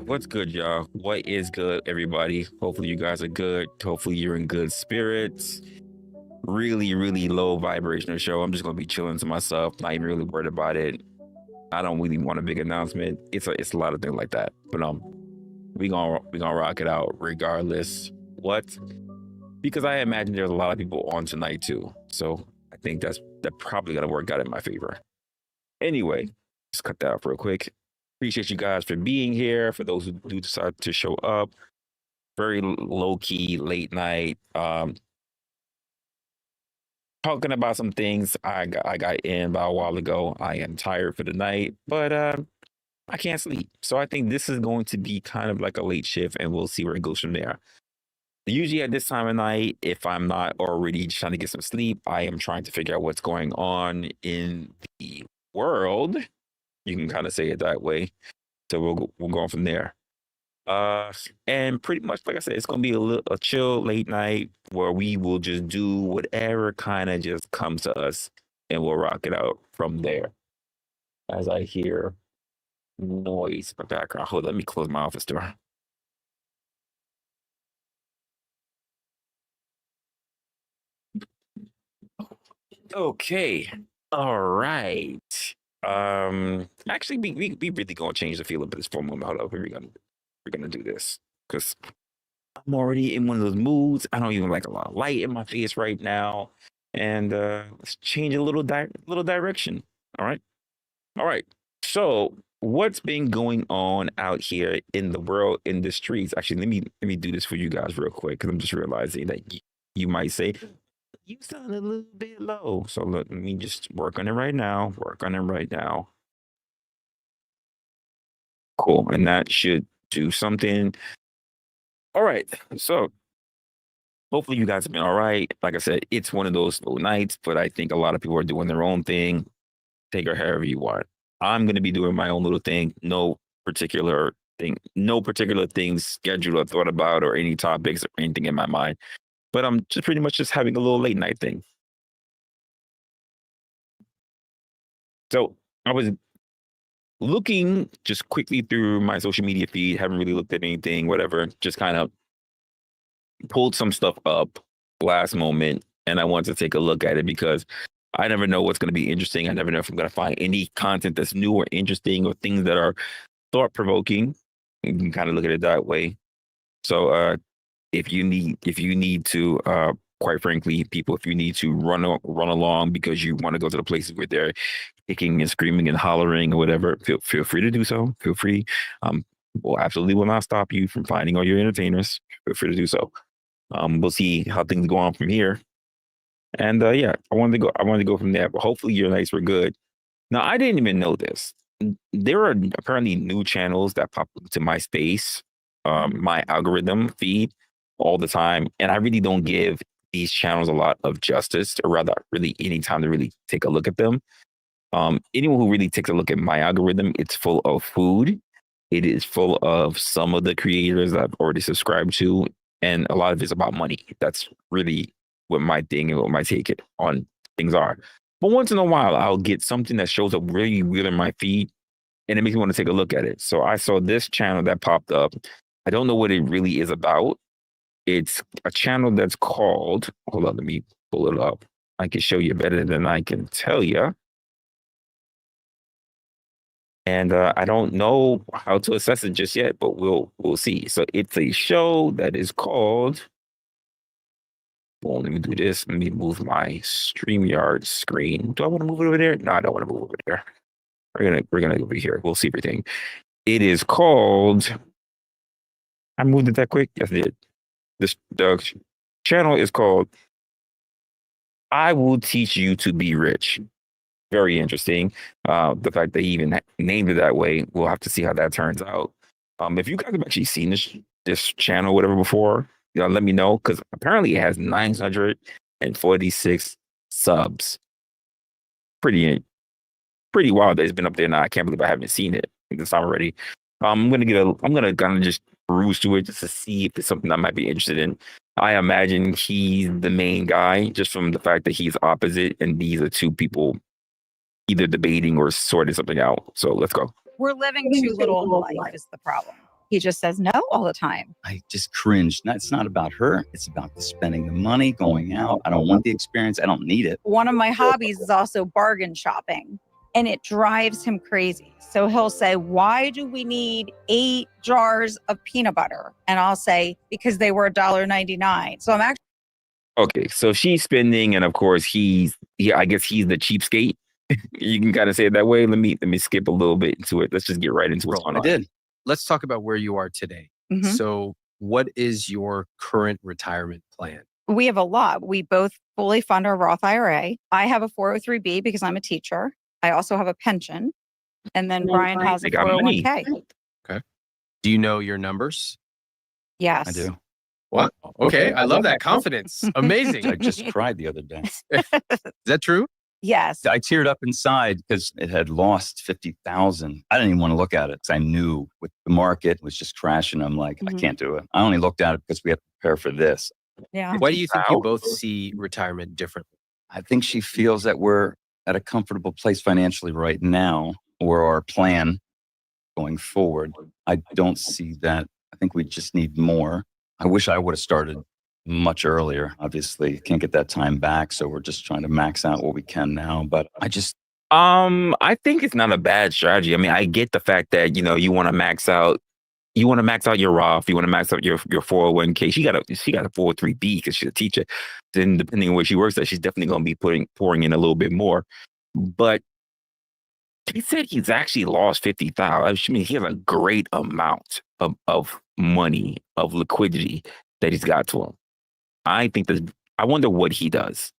What's good, y'all? What is good, everybody? Hopefully, you guys are good. Hopefully, you're in good spirits. Really, really low vibrational show. I'm just gonna be chilling to myself, not even really worried about it. I don't really want a big announcement. It's a lot of things like that. But we gonna rock it out regardless. What? Because I imagine there's a lot of people on tonight too. So I think that probably gonna work out in my favor. Anyway, just cut that off real quick. Appreciate you guys for being here. For those who do decide to show up, very low key, late night. Talking about some things I got in about a while ago. I am tired for the night, but I can't sleep. So I think this is going to be kind of like a late shift, and we'll see where it goes from there. Usually at this time of night, if I'm not already trying to get some sleep, I am trying to figure out what's going on in the world. You can kind of say it that way. So we'll go on from there. And pretty much like I said, it's gonna be a chill late night where we will just do whatever kind of just comes to us, and we'll rock it out from there. As I hear noise in the background. Hold on, let me close my office door. Okay. All right. Actually, we really gonna change the feel of this for a moment. Hold up, we're gonna do this because I'm already in one of those moods. I don't even like a lot of light in my face right now, and let's change a little direction. All right, all right. So, what's been going on out here in the world, in the streets? Actually, let me do this for you guys real quick because I'm just realizing that you might say you sound a little bit low. So let me just work on it right now. Work on it right now. Cool, and that should do something. All right. So hopefully you guys have been all right. Like I said, it's one of those slow nights, but I think a lot of people are doing their own thing. Take it however you want. I'm gonna be doing my own little thing. No particular things scheduled or thought about or any topics or anything in my mind. But I'm just pretty much just having a little late night thing. So I was looking just quickly through my social media feed, haven't really looked at anything, whatever, just kind of pulled some stuff up last moment, and I wanted to take a look at it because I never know what's going to be interesting. I never know if I'm going to find any content that's new or interesting or things that are thought provoking. You can kind of look at it that way. So if you need to quite frankly, people, if you need to run along because you want to go to the places where they're kicking and screaming and hollering or whatever, feel free to do so. Feel free. Will absolutely will not stop you from finding all your entertainers. Feel free to do so. We'll see how things go on from here. And yeah, I wanted to go from there. But hopefully your nights were good. Now I didn't even know this. There are apparently new channels that pop into my space, my algorithm feed all the time, and I really don't give these channels a lot of justice, or rather, really any time to really take a look at them. Anyone who really takes a look at my algorithm, it's full of food. It is full of some of the creators I've already subscribed to, and a lot of it's about money. That's really what my thing and what my take it on things are. But once in a while, I'll get something that shows up really weird in my feed, and it makes me want to take a look at it. So I saw this channel that popped up. I don't know what it really is about, It's a channel that's called, hold on, let me pull it up. I can show you better than I can tell you. And I don't know how to assess it just yet, but we'll see. So it's a show that is called. Well, let me do this. Let me move my StreamYard screen. Do I want to move it over there? No, I don't want to move over there. We're gonna go over here. We'll see everything. It is called. I moved it that quick. Yes, I did. The channel is called "I Will Teach You to Be Rich." Very interesting. The fact they even named it that way. We'll have to see how that turns out. If you guys have actually seen this channel, whatever, before, let me know, because apparently it has 946 subs. Pretty wild that it's been up there now. I can't believe I haven't seen it this time already. I'm gonna kind of just peruse through it just to see if it's something I might be interested in. I imagine he's the main guy just from the fact that he's opposite, and these are two people either debating or sorting something out. So let's go. We're living too little of life is the problem. He just says no all the time. I just cringe. It's not about her. It's about the spending the money, going out. I don't want the experience. I don't need it. One of my hobbies is also bargain shopping, and it drives him crazy. So he'll say, why do we need 8 jars of peanut butter? And I'll say, because they were $1.99. So I'm actually. Okay, so she's spending, and of course I guess he's the cheapskate. You can kind of say it that way. Let me skip a little bit into it. Let's just get right into what's going on. I did. Let's talk about where you are today. Mhm. So what is your current retirement plan? We have a lot. We both fully fund our Roth IRA. I have a 403B because I'm a teacher. I also have a pension. And then Brian has a They got money. 401k. Okay. Do you know your numbers? Yes. I do. What? Okay. I love that confidence. Amazing. I just cried the other day. Is that true? Yes. I teared up inside because it had lost 50,000. I didn't even want to look at it because I knew with the market was just crashing. I'm like, I can't do it. I only looked at it because we have to prepare for this. Yeah. Why do you think you both see retirement differently? I think she feels that we're at a comfortable place financially right now, or our plan going forward. I don't see that. I think we just need more. I wish I would have started much earlier. Obviously, can't get that time back. So we're just trying to max out what we can now. But I think it's not a bad strategy. I mean, I get the fact that, you want to max out. You want to max out your Roth. You want to max out your 401k. She got a 403b because she's a teacher. Then depending on where she works at, she's definitely going to be pouring in a little bit more. But he said he's actually lost 50,000. I mean, he has a great amount of money, of liquidity that he's got to him. I wonder what he does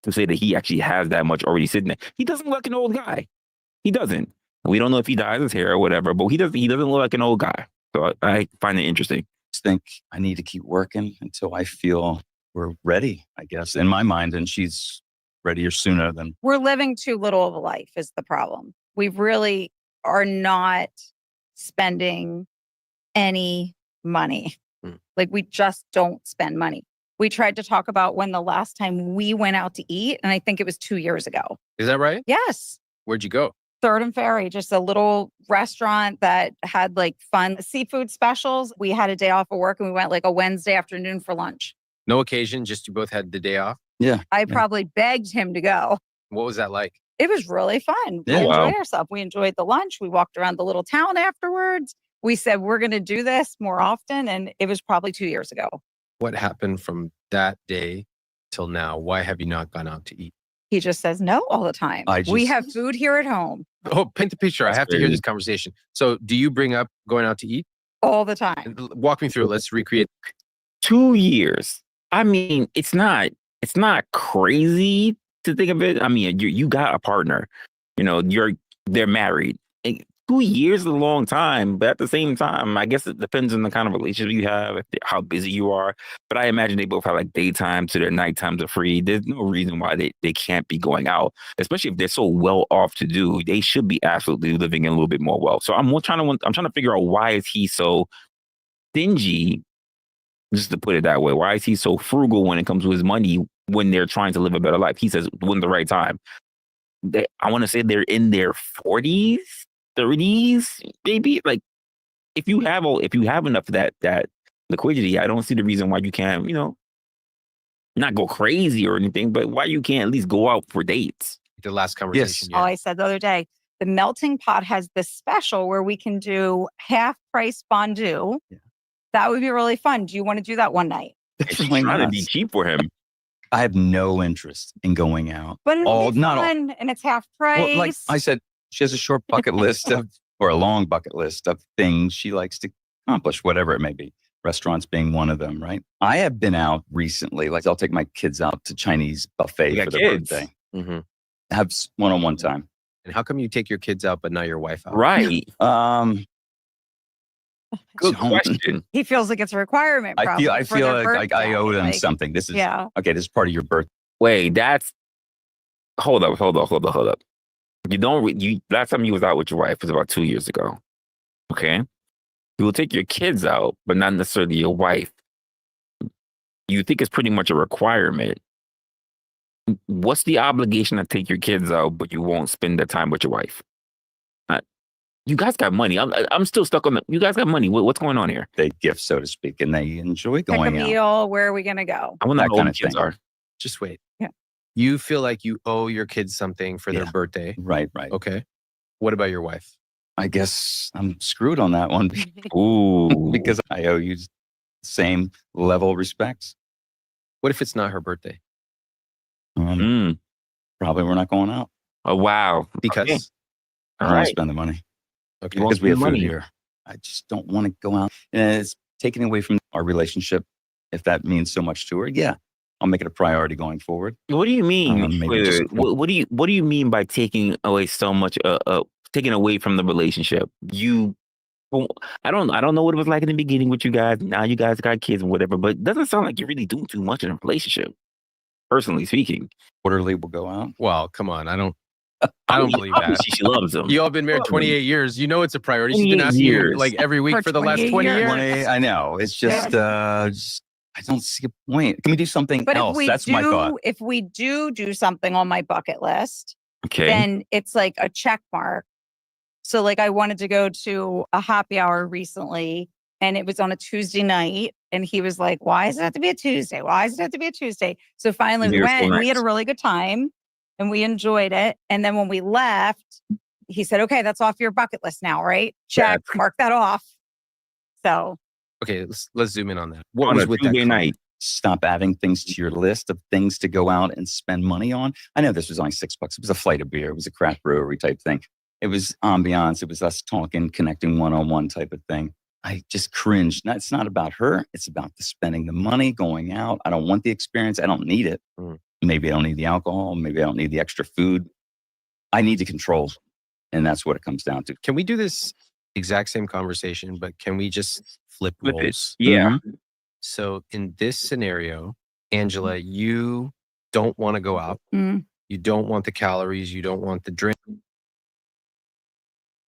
to say that he actually has that much already sitting there. He doesn't look like an old guy. He doesn't. We don't know if he dyes his hair or whatever, but he doesn't look like an old guy. So I find it interesting. I just think I need to keep working until I feel we're ready, I guess, in my mind. And she's readier sooner than. We're living too little of a life is the problem. We really are not spending any money. Like we just don't spend money. We tried to talk about when the last time we went out to eat, and I think it was 2 years ago. Is that right? Yes. Where'd you go? Third and Ferry, just a little restaurant that had like fun seafood specials. We had a day off of work and we went like a Wednesday afternoon for lunch. No occasion, just you both had the day off? Yeah. I probably begged him to go. What was that like? It was really fun. Yeah. We Wow. enjoyed ourselves. We enjoyed the lunch. We walked around the little town afterwards. We said, we're going to do this more often. And it was probably 2 years ago. What happened from that day till now? Why have you not gone out to eat? He just says no all the time. We have food here at home Oh, paint the picture. I That's have to hear crazy. this conversation. So do you bring up going out to eat? all the time. Walk me through it. Let's recreate. 2 years. I mean, it's not crazy to think of it. I mean, you got a partner. They're married. And 2 years is a long time, but at the same time, I guess it depends on the kind of relationship you have, how busy you are. But I imagine they both have like daytime so their night times are free. There's no reason why they can't be going out, especially if they're so well off to do. They should be absolutely living in a little bit more wealth. So I'm trying to figure out, why is he so stingy, just to put it that way? Why is he so frugal when it comes to his money when they're trying to live a better life? He says when the right time. I want to say they're in their 40s. 30s, maybe. Like if you have enough of that liquidity, I don't see the reason why you can't, not go crazy or anything, but why you can't at least go out for dates. The last conversation. Oh, I said the other day, the melting pot has this special where we can do half price fondue. Yeah. That would be really fun. Do you want to do that one night? She's Definitely trying to not. be cheap for him. I have no interest in going out. But it'll be not all. fun and it's half price. Well, like I said, she has a short bucket list or a long bucket list of things she likes to accomplish, whatever it may be. Restaurants being one of them, right? I have been out recently. Like I'll take my kids out to Chinese buffet for their birthday. Mm-hmm. Have one-on-one time. And how come you take your kids out but not your wife out? Right. Good don't- question. he feels like it's a requirement. I probably feel for their like I birthday. owe them Like, something. This is Yeah. okay. This is part of your birthday. Wait, hold up. You don't, last time you was out with your wife was about 2 years ago. Okay. You will take your kids out, but not necessarily your wife. You think it's pretty much a requirement. What's the obligation to take your kids out, but you won't spend the time with your wife? You guys got money. I'm still stuck on you guys got money. What's going on here? They gift, so to speak, and they enjoy Pick a going out. meal. Where are we going to go? I want to That know kind what of kids thing. are. Just wait. Yeah. You feel like you owe your kids something for their Yeah. birthday. Right. Okay. What about your wife? I guess I'm screwed on that one Ooh. because I owe you the same level of respect. What if it's not her birthday? Mm. Probably we're not going out. Oh, wow. Because Okay. I All don't right. spend the money okay. You won't because we have spend food money. here. I just don't want to go out. And it's taking away from our relationship. If that means so much to her, yeah, I'll make it a priority going forward. What do you mean? Maybe Wait, just- what do you mean by taking away so much? Taking away from the relationship? I don't know what it was like in the beginning with you guys. Now you guys got kids and whatever, but it doesn't sound like you're really doing too much in a relationship. Personally speaking, Quarterly, we'll go out. Well, come on. I don't believe that. Obviously, she loves him. You all been married Love 28 years. You know it's a priority. She's been 28 asking you years. like every week For for the last 28 20 years. years. I know. It's just, I don't see a point. Can we do something But else? That's my thought. if we do something on my bucket list, Okay. then it's like a check mark. So like I wanted to go to a happy hour recently and it was on a Tuesday night and he was like, why does it have to be a Tuesday? Why does it have to be a Tuesday? So finally we You're went so and we had a nice. really good time and we enjoyed it. And then when we left, he said, okay, that's off your bucket list now, right? Check, mark that off. So Okay, let's zoom in on that. What On was a with that Tuesday comment? night. Stop adding things to your list of things to go out and spend money on. I know this was only $6. It was a flight of beer. It was a craft brewery type thing. It was ambiance. It was us talking, connecting one-on-one type of thing. I just cringed. It's not about her. It's about the spending the money, going out. I don't want the experience. I don't need it. Maybe I don't need the alcohol. Maybe I don't need the extra food. I need the control. And that's what it comes down to. Can we do this exact same conversation, but can we just flip Flip it. roles? Yeah. So in this scenario, Angela, you don't want to go out. mm, You don't want the calories. You don't want the drink.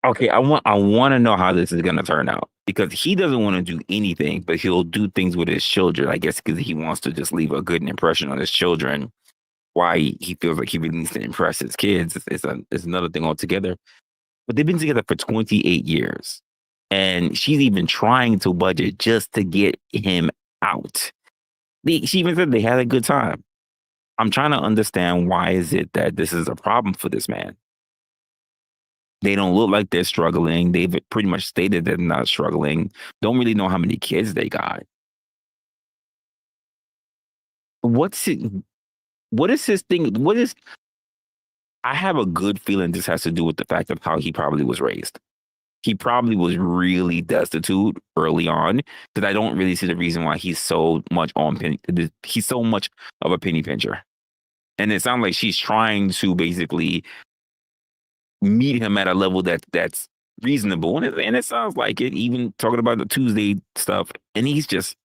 Okay, I want to know how this is going to turn out because he doesn't want to do anything, but he'll do things with his children. I guess because he wants to just leave a good impression on his children. Why he feels like he really needs to impress his kids is another thing altogether. But they've been together for 28 years, and she's even trying to budget just to get him out. She even said they had a good time. I'm trying to understand why is it that this is a problem for this man. They don't look like they're struggling. They've pretty much stated they're not struggling. Don't really know how many kids they got. What is his thing? I have a good feeling this has to do with the fact of how he probably was raised. He probably was really destitute early on because I don't really see the reason why he's so much he's so much of a penny pincher. And it sounds like she's trying to basically meet him at a level that's reasonable. And it sounds like it, even talking about the Tuesday stuff, and he's just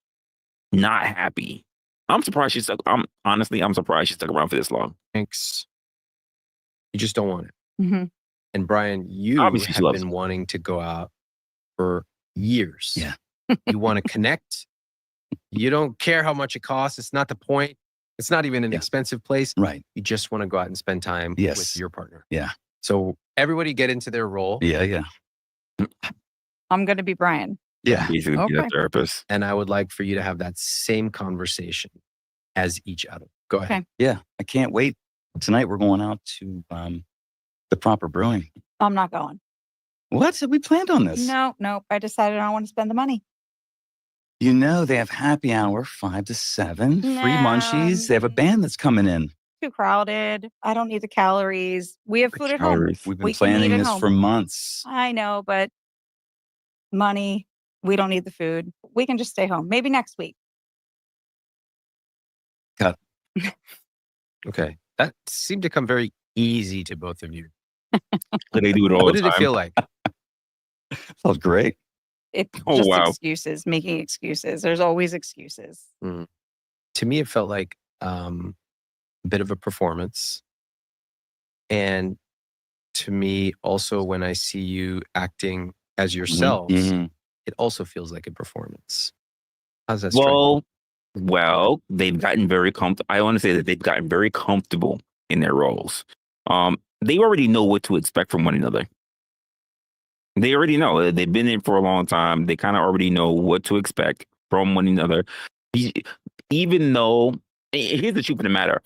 not happy. I'm surprised she stuck. I'm surprised she stuck around for this long. Thanks. You just don't want it. mhm. And Brian, you Obviously she have loves been wanting to go out for years. Yeah. You want to connect. You don't care how much it costs. It's not the point. It's not even an Yeah. expensive place. Right. You just want to go out and spend time Yes. with your partner. Yeah. So everybody get into their role. Yeah. Yeah. I'm going to be Brian. Yeah. Basically be the Okay. therapist. And I would like for you to have that same conversation as each other. Go ahead. Okay. Yeah. I can't wait. Tonight we're going out to the Proper Brewing. I'm not going. What? We planned on this. No. I decided I don't want to spend the money. You know, they have happy hour 5 to 7, free munchies. They have a band that's coming in. Too crowded. I don't need the calories. We have food at home. Calories. We've been We can eat planning at this home. for months. I know, but money, we don't need the food. We can just stay home. Maybe next week. Okay. That seemed to come very easy to both of you. But they do it all What the did it time. feel like? Felt great. It's Oh, just wow. excuses, making excuses. There's always excuses. To me, it felt like a bit of a performance. And to me, also, when I see you acting as yourselves, Mhm. it also feels like a performance. How's that strike you? Well, they've gotten very comfortable. I want to say that they've gotten very comfortable in their roles. They already know what to expect from one another. They already know. They've been in for a long time. They kind of already know what to expect from one another. Even though, here's the truth of the matter.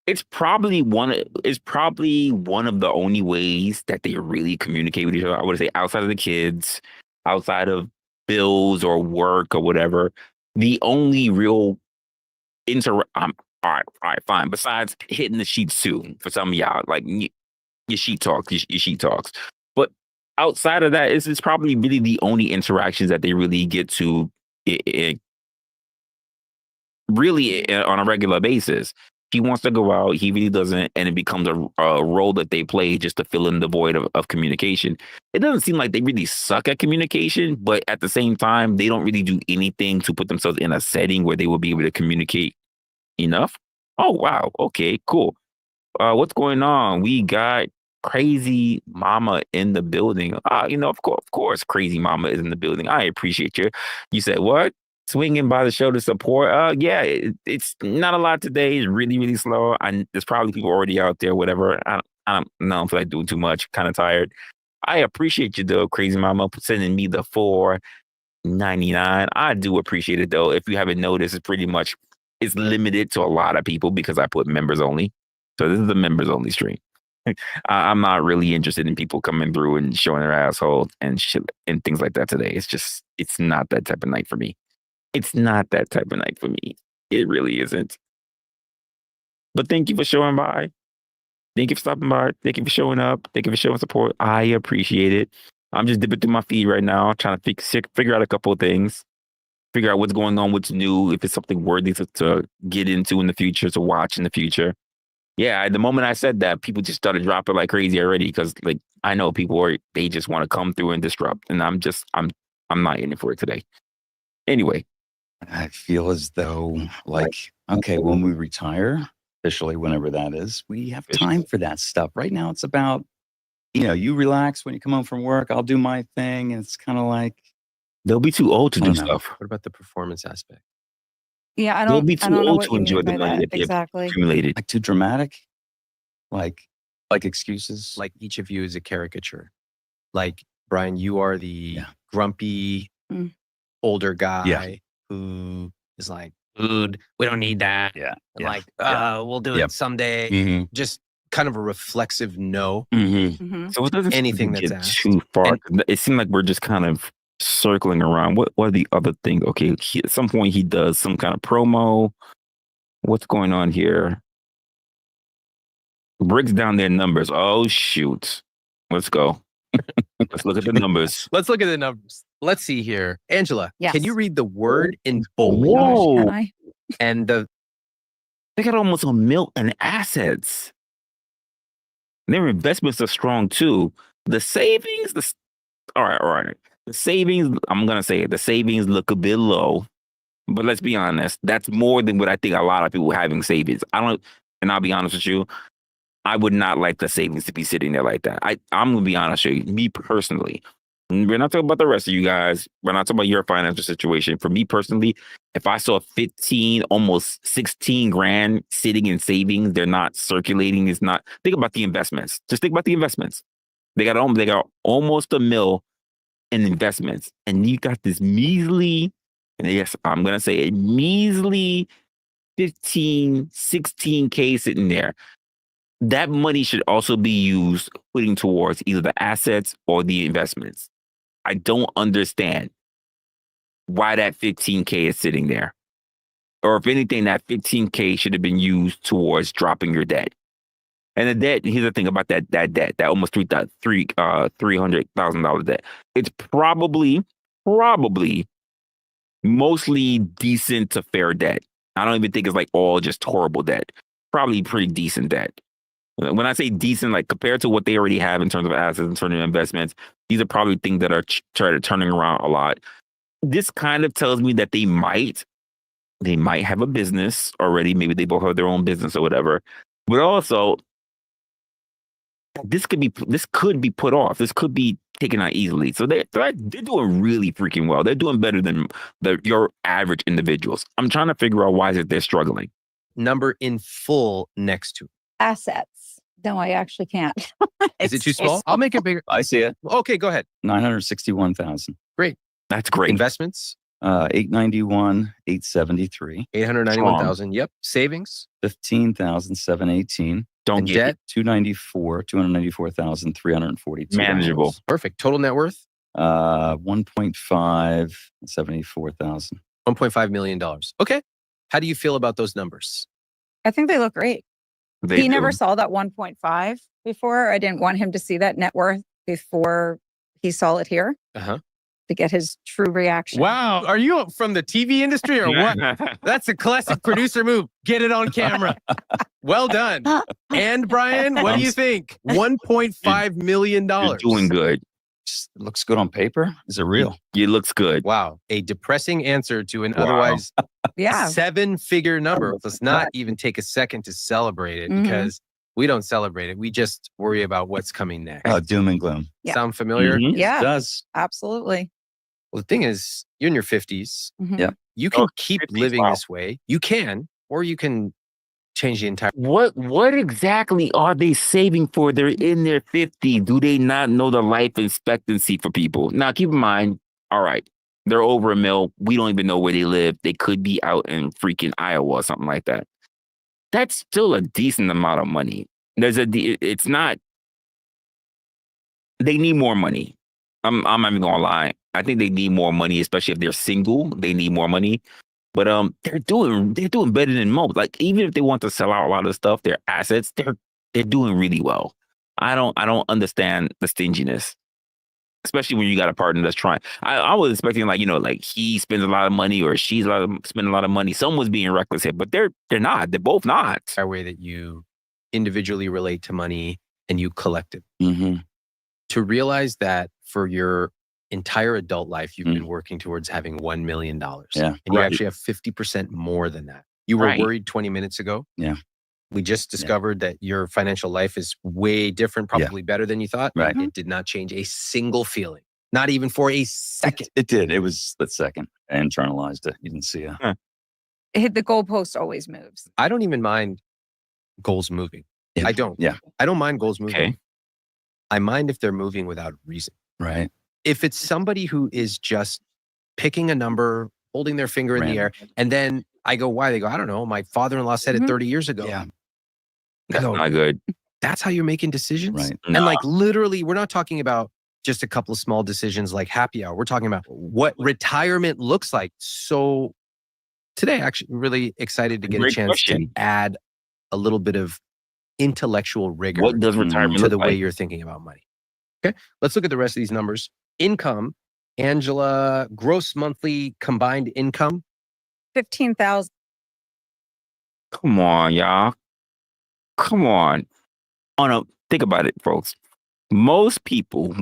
It's probably one of the only ways that they really communicate with each other. I would say outside of the kids, outside of bills or work or whatever. The only real all right, fine. Besides hitting the sheets too, for some of y'all, like your sheet talks, your sheet talks. But outside of that, it's probably really the only interactions that they really get to really on a regular basis. He wants to go out, he really doesn't, and it becomes a role that they play just to fill in the void of communication. It doesn't seem like they really suck at communication, but at the same time, they don't really do anything to put themselves in a setting where they will be able to communicate enough. Oh, wow. Okay, cool. What's going on? We got Crazy Mama in the building. Of course, Crazy Mama is in the building. I appreciate you. You said what? Swinging by the show to support. Yeah, it's not a lot today. It's really, really slow. There's probably people already out there. Whatever. I don't feel like doing too much. Kind of tired. I appreciate you though, Crazy Mama, for sending me the $4.99. I do appreciate it though. If you haven't noticed, it's limited to a lot of people because I put members only. So this is a members only stream. I'm not really interested in people coming through and showing their asshole and shit and things like that today. It's not that type of night for me. It's not that type of night for me. It really isn't. But thank you for showing by. Thank you for stopping by. Thank you for showing up. Thank you for showing support. I appreciate it. I'm just dipping through my feed right now, trying to figure out a couple of things. Figure out what's going on, what's new, if it's something worthy to get into in the future, to watch in the future. Yeah, the moment I said that, people just started dropping like crazy already because like I know people they just want to come through and disrupt, and I'm not in it for it today. Anyway, I feel as though, like, okay, when we retire, officially, whenever that is, we have time for that stuff. Right now, it's about, you relax when you come home from work. I'll do my thing. And it's kind of like, they'll be too old to do stuff. What about the performance aspect? Yeah, I They'll don't. be I too don't know old what to you enjoy mean the by money that that they've exactly. accumulated. like too dramatic, like excuses. Like each of you is a caricature. Like Brian, you are the grumpy older guy who is like, dude, we don't need that. Yeah. And like, we'll do it someday. Mm-hmm. Just kind of a reflexive no. Mhm. So it doesn't Anything get that's asked. too far. It seemed like we're just kind of circling around. What are the other things? Okay, at some point he does some kind of promo. What's going on here? Breaks down their numbers. Oh shoot. Let's go. Let's look at the numbers. Let's look at the numbers. Let's see here. Angela, Yes. can you read the word in bold? Whoa. Can I? And They got almost $1 million in assets. Their investments are strong too. The savings, all right. The savings, I'm gonna say it. The savings look a bit low, but let's be honest. That's more than what I think a lot of people having savings. And I'll be honest with you. I would not like the savings to be sitting there like that. I'm gonna be honest with you. Me personally, we're not talking about the rest of you guys. We're not talking about your financial situation. For me personally, if I saw 15, almost 16 grand sitting in savings, they're not circulating. It's not. Think about the investments. Just think about the investments. They got almost $1 million in investments, and you got this measly, and yes, I'm going to say a measly 15, 16K sitting there. That money should also be used putting towards either the assets or the investments. I don't understand why that 15K is sitting there. Or if anything, that 15K should have been used towards dropping your debt. And the debt, here's the thing about that debt, that almost $300,000 debt. It's probably mostly decent to fair debt. I don't even think it's like all just horrible debt. Probably pretty decent debt. When I say decent, like compared to what they already have in terms of assets and terms of investments, these are probably things that are turning around a lot. This kind of tells me that they might have a business already. Maybe they both have their own business or whatever. But also, this could be put off. This could be taken out easily. So they're doing really freaking well. They're doing better than your average individuals. I'm trying to figure out why is it they're struggling. Number in full next to it. Assets. No, I actually can't. Is it too small? I'll make it bigger. I see it. Okay, go ahead. 961,000. That's great. Investments, 891, 873. 891,000. Yep. Savings, 15,718. Don't and get debt. it. 294,342. Manageable. Perfect. Total net worth, 1.5, 74,000. $1.5 million. Okay. How do you feel about those numbers? I think they look great. They He never do. saw that 1.5 before. I didn't want him to see that net worth before he saw it here Uh-huh. to get his true reaction. Wow. Are you from the TV industry or what? That's a classic producer move. Get it on camera. Well done. And Brian, what do you think? $1.5 million. You're doing good. It looks good on paper. Is it real? It looks good. Wow. A depressing answer to an Wow. otherwise Yeah. 7-figure number. Let's not even take a second to celebrate it Mhm. because we don't celebrate it. We just worry about what's coming next. Oh, doom and gloom. Yeah. Sound familiar? Mhm. Yeah. It does. Absolutely. Well, the thing is, you're in your 50s. Mhm. Yeah. You can Oh, keep 50s, living wow. this way. You can, or you can change the entire. What exactly are they saving for? They're in their 50s. Do they not know the life expectancy for people? Now, keep in mind, all right, they're over a mill. We don't even know where they live. They could be out in freaking Iowa or something like that. That's still a decent amount of money. It's not. They need more money. I'm not even gonna lie. I think they need more money, especially if they're single. They need more money. But they're doing better than most. Like even if they want to sell out a lot of stuff, their assets, they're doing really well. I don't understand the stinginess, especially when you got a partner that's trying. I was expecting like he spends a lot of money or she's spending a lot of money. Someone's being reckless here, but they're not. They're both not. Our way that you individually relate to money and you collect it. Mm-hmm. To realize that for your entire adult life, you've been working towards having $1 million. Yeah. And you Right. actually have 50% more than that. You were Right. worried 20 minutes ago. Yeah. We just discovered that your financial life is way different, probably better than you thought. Right. It did not change a single feeling, not even for a second. It did. It was split second. I internalized it. You didn't see it. The goalpost always moves. I don't even mind goals moving. Yeah. I don't. Yeah. I don't mind goals moving. Okay. I mind if they're moving without reason. Right. If it's somebody who is just picking a number, holding their finger in the air, and then I go, why? They go, I don't know. My father-in-law said it Mhm. 30 years ago. Yeah. That's No. not good. That's how you're making decisions. Right. And No. like literally, we're not talking about just a couple of small decisions like happy hour. We're talking about what retirement looks like. So today, actually, really excited to get Great a chance question. to add a little bit of intellectual rigor What does retirement to look the way like? you're thinking about money. Okay, let's look at the rest of these numbers. Income, Angela, gross monthly combined income. 15,000. Come on, y'all. Come on. Think about it, folks. Most people,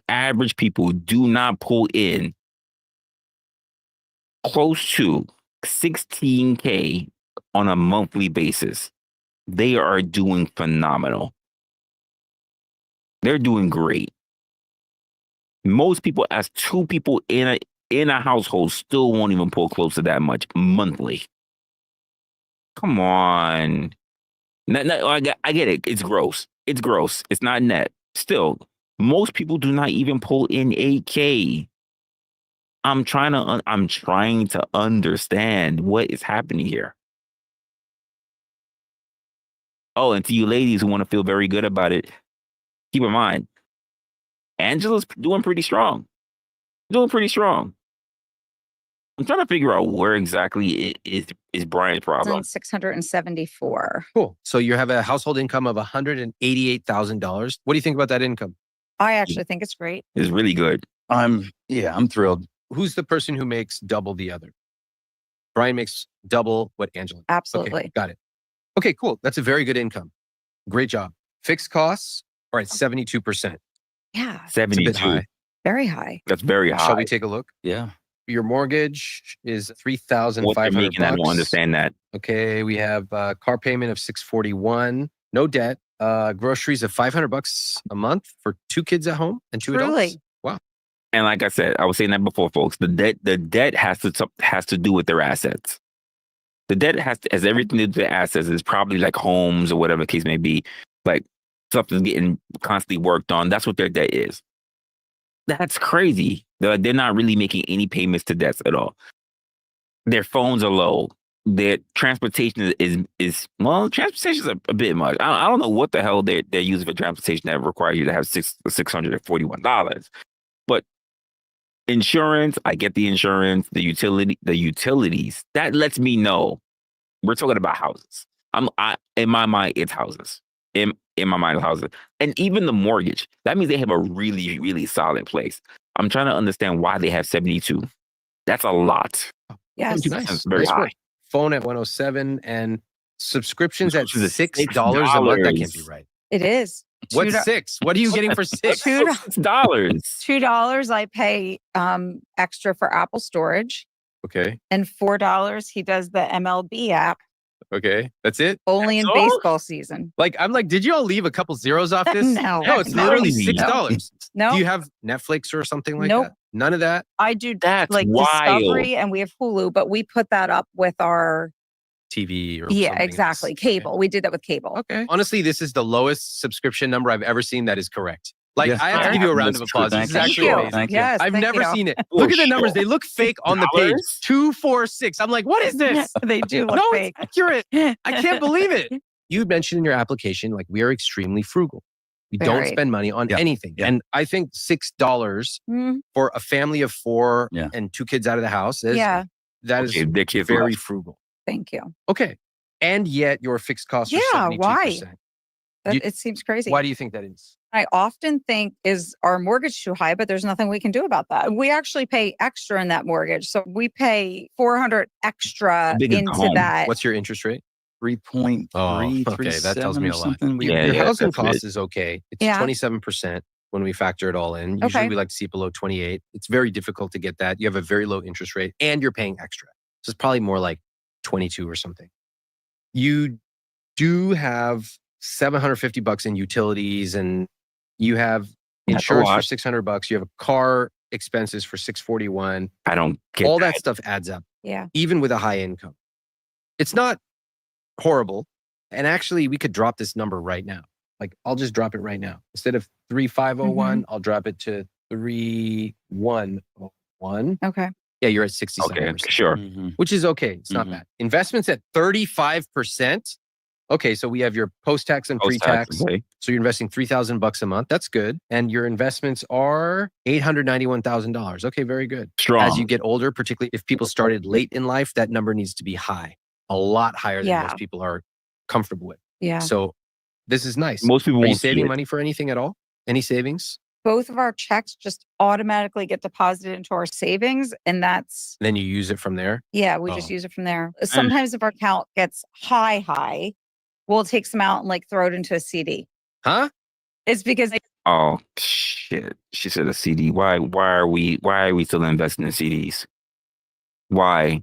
average people do not pull in close to 16K on a monthly basis. They are doing phenomenal. They're doing great. Most people, as two people in a household, still won't even pull close to that much monthly. Come on. I get it. It's gross. It's gross. It's not net. still, most people do not even pull in 8K. I'm trying to understand what is happening here. Oh, and to you ladies who want to feel very good about it, keep in mind, Angela's doing pretty strong. Doing pretty strong. I'm trying to figure out where exactly is Brian's problem. 674. Cool. So you have a household income of $188,000. What do you think about that income? I actually think it's great. It's really good. I'm thrilled. Who's the person who makes double the other? Brian makes double what Angela. Absolutely. Okay, got it. Okay, cool. That's a very good income. Great job. Fixed costs are at 72%. Yeah. It's a 72. bit high. Very high. That's very high. Shall we take a look? Yeah. Your mortgage is What they're $3,500. making, I don't understand that. Okay, we have a car payment of $641. No debt. Groceries of $500 a month for 2 kids at home and 2 adults. Truly. Wow. And like I said, I was saying that before, folks. The debt has to do with their assets. The debt has everything to do with their assets. It's probably like homes or whatever the case may be, like stuff that's getting constantly worked on. That's what their debt is. That's crazy. They're not really making any payments to debts at all. Their phones are low. Their transportation is transportation is a bit much. I don't know what the hell they're using for transportation that requires you to have $641. But insurance, I get the insurance, the utilities. That lets me know we're talking about houses. In my mind, it's houses. In my mind, houses. And even the mortgage. That means they have a really, really solid place. I'm trying to understand why they have 72. That's a lot. Yes. Nice. That's very Nice high. work. Phone at 107 and subscriptions at Subscriptions at $6 a month. That can't be $6. right. It is. What's $2 6? What are you getting for 6? Two- $6. $2 I pay extra for Apple storage, Okay. and $4 he does the MLB app Okay. That's it? only in That's all? baseball season. Like, I'm like, did you all leave a couple zeros off this? No. No, it's That's literally crazy. $6. No, Do you have Netflix or something like Nope. that? None of that? I do That's like wild. Discovery, and we have Hulu, but we put that up with our TV or yeah, something exactly else. cable. We did that with cable. Okay. Honestly, this is the lowest subscription number I've ever seen that is correct. Like, Yeah. I have to give you a round of That's true. applause. This Thank is you. actually you. amazing. Thank you. Yes, I've thank never you. seen it. For Look at the numbers. sure. They look fake on the page. $6? 246. I'm like, what is this? They do look No, fake. it's accurate. I can't believe it. You mentioned in your application, like, we are extremely frugal. We don't Very. spend money on Yeah. anything. Yeah. And I think $6 Mm, for a family of 4 Yeah. and 2 kids out of the house is yeah, that is Okay, their kids very left. frugal. thank you. Okay. And yet your fixed costs are Yeah, 72%. why? You- It seems crazy. Why do you think that is? I often think, is our mortgage too high? But there's nothing we can do about that. We actually pay extra in that mortgage. So we pay $400 extra How big is the into home? that. What's your interest rate? 3.3, Oh, okay, that tells me a lot. something. Yeah, Your housing that's cost it. is okay. It's Yeah. 27% when we factor it all in. Usually Okay. we like to see it below 28. It's very difficult to get that. You have a very low interest rate and you're paying extra. So it's probably more like 22 or something. You do have $750 in utilities, and you have That's a insurance for lot. $600. You have car expenses for $641. I don't get All that stuff adds up, Yeah. even with a high income. It's not horrible. And actually, we could drop this number right now. Like, I'll just drop it right now. Instead of 3501, I'll drop it to 3101. Okay. Yeah, you're at 67%. Okay, sure. Mhm. Which is okay. It's not Mhm. bad. Investments at 35%. Okay, so we have your post-tax and pre-tax. Okay. So you're investing $3,000 a month. That's good. And your investments are $891,000. Okay, very good. Strong. As you get older, particularly if people started late in life, that number needs to be high, a lot higher than Yeah. most people are comfortable with. Yeah. So this is nice. Most people Are you won't see saving it. money for anything at all? Any savings? Both of our checks just automatically get deposited into our savings. And that's, Then you use it from there. yeah, we just Oh. use it from there. Sometimes if our account gets high, we'll take some out and like throw it into a CD. Huh? It's because Oh shit! She said a CD. Why are we still investing in CDs? Why?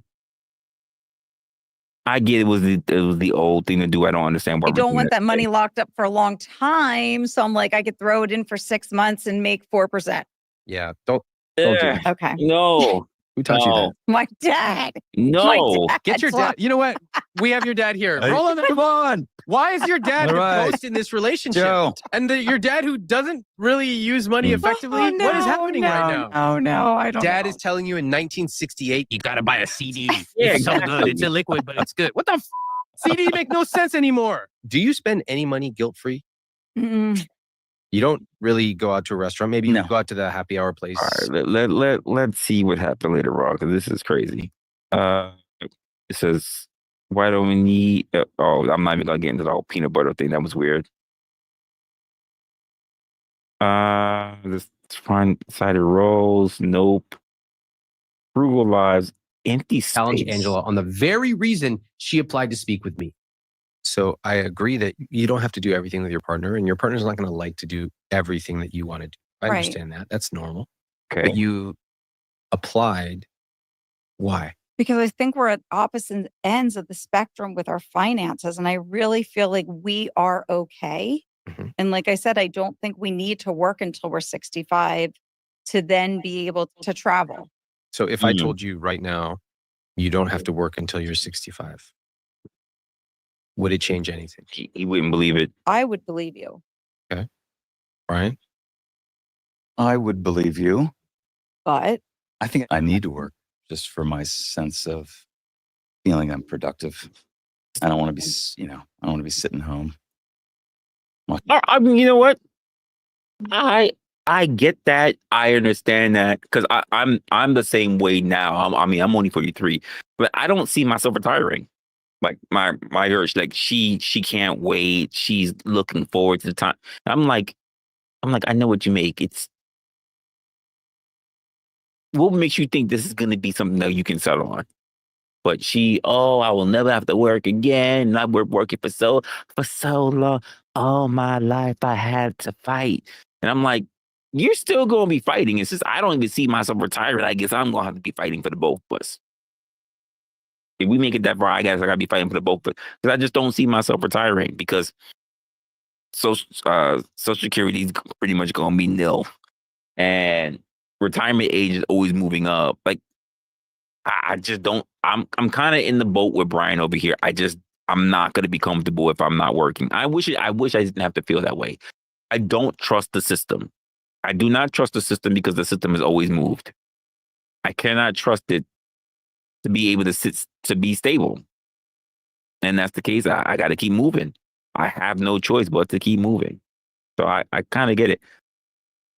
I get it was the old thing to do. I don't understand why. I we're don't doing want it that money today. locked up for a long time. So I'm like, I could throw it in for 6 months and make 4%. Yeah. Don't do Yeah. that. Okay. No. Who taught you that? My dad. No. Get your dad. You know what? We have your dad here. Roll on. Come on. Why is your dad All the right. ghost in this relationship? Joe. And your dad who doesn't really use money effectively? Oh, What is no, happening right now? Oh no, I don't Dad know. is telling you in 1968, you got to buy a CD. Yeah, It's so exactly. good. It's a liquid, but it's good. What the CD make no sense anymore. Do you spend any money guilt-free? Mm-mm. You don't really go out to a restaurant. Maybe No. you go out to the happy hour place. All right, let's see what happened later on, because this is crazy. It says, why don't we need I'm not even gonna get into the whole peanut butter thing. That was weird. This fine sided rolls, nope. Frugal lives, empty Challenge space. Angela on the very reason she applied to speak with me. So I agree that you don't have to do everything with your partner, and your partner's not going to like to do everything that you want to do. I Right. understand that. That's normal. Okay. But you applied. Why? Because I think we're at opposite ends of the spectrum with our finances. And I really feel like we are okay. Mhm. And like I said, I don't think we need to work until we're 65 to then be able to travel. So if I Mm. told you right now, you don't have to work until you're 65, would it change anything? He wouldn't believe it. I would believe you. Brian? I would believe you. But I think I need to work just for my sense of feeling I'm productive. I don't want to be, I don't want to be sitting home. I mean, you know what? I get that. I understand that, because I'm the same way now. I'm only 43, but I don't see myself retiring. Like my urge, like she can't wait. She's looking forward to the time. I'm like, I know what you make. It's what makes you think this is gonna be something that you can settle on. But I will never have to work again. And I've been working for so long. All my life I had to fight. And I'm like, you're still gonna be fighting. It's just I don't even see myself retiring. I guess I'm gonna have to be fighting for the both of us. If we make it that far, I guess I gotta be fighting for the both of us. Because I just don't see myself retiring, because Social Security is pretty much gonna be nil. And retirement age is always moving up. Like, I just don't. I'm kind of in the boat with Brian over here. I'm not gonna be comfortable if I'm not working. I wish I didn't have to feel that way. I don't trust the system. I do not trust the system, because the system has always moved. I cannot trust it to be able to be stable. And that's the case. I got to keep moving. I have no choice but to keep moving. So I kind of get it.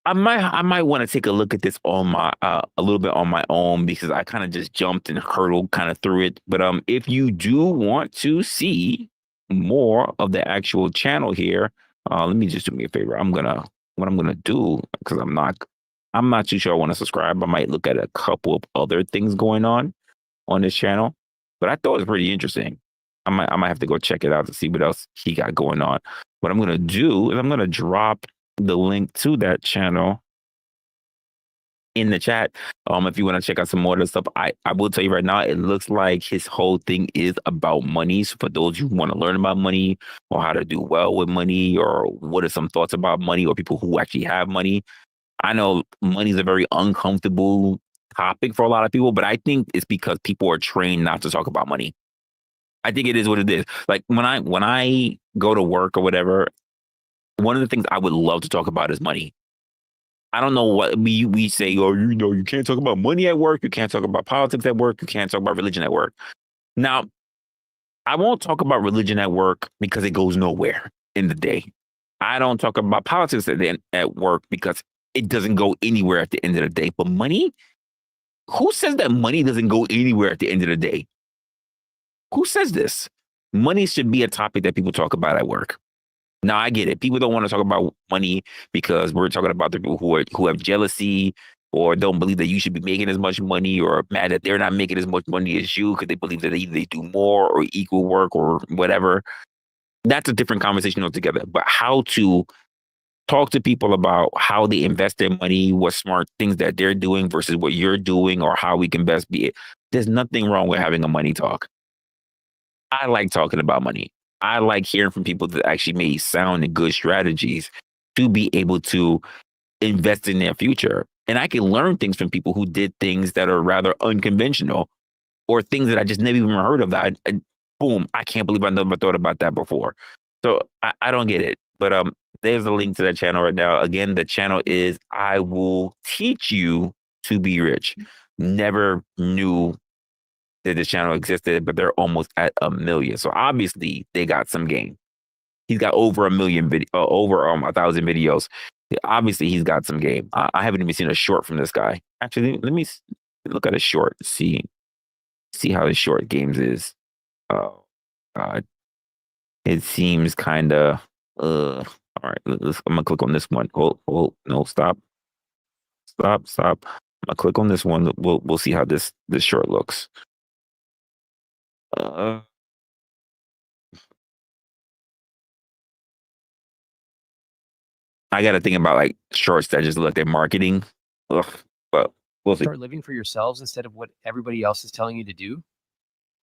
I might want to take a look at this on my a little bit on my own, because I kind of just jumped and hurdled kind of through it. But if you do want to see more of the actual channel here, let me just do me a favor. What I'm gonna do, because I'm not too sure I want to subscribe. I might look at a couple of other things going on this channel, but I thought it was pretty interesting. I might have to go check it out to see what else he got going on. What I'm gonna do is I'm gonna drop the link to that channel in the chat. If you want to check out some more of the stuff, I will tell you right now, it looks like his whole thing is about money. So for those who want to learn about money, or how to do well with money, or what are some thoughts about money, or people who actually have money. I know money is a very uncomfortable topic for a lot of people, but I think it's because people are trained not to talk about money. I think it is what it is. Like when I go to work or whatever, one of the things I would love to talk about is money. I don't know what we say, oh, you can't talk about money at work. You can't talk about politics at work. You can't talk about religion at work. Now, I won't talk about religion at work because it goes nowhere in the day. I don't talk about politics at work because it doesn't go anywhere at the end of the day. But money? Who says that money doesn't go anywhere at the end of the day? Who says this? Money should be a topic that people talk about at work. Now, I get it. People don't want to talk about money because we're talking about the people who have jealousy, or don't believe that you should be making as much money, or mad that they're not making as much money as you because they believe that either they do more or equal work or whatever. That's a different conversation altogether. But how to talk to people about how they invest their money, what smart things that they're doing versus what you're doing, or how we can best be it. There's nothing wrong with having a money talk. I like talking about money. I like hearing from people that actually made sound and good strategies to be able to invest in their future. And I can learn things from people who did things that are rather unconventional or things that I just never even heard of. Boom, I can't believe I never thought about that before. So I don't get it. But there's a link to that channel right now. Again, the channel is I Will Teach You to Be Rich. Never knew that this channel existed, but they're almost at 1 million. So obviously they got some game. He's got over 1 million over 1,000 videos. Obviously he's got some game. I haven't even seen a short from this guy. Actually, let me look at a short. See how the short games is. Oh God, it seems kind of. All right, I'm gonna click on this one. Hold, no, stop. I'm gonna click on this one. We'll see how this short looks. I got to think about like shorts that just look at marketing. Ugh, but we'll see. Start living for yourselves instead of what everybody else is telling you to do?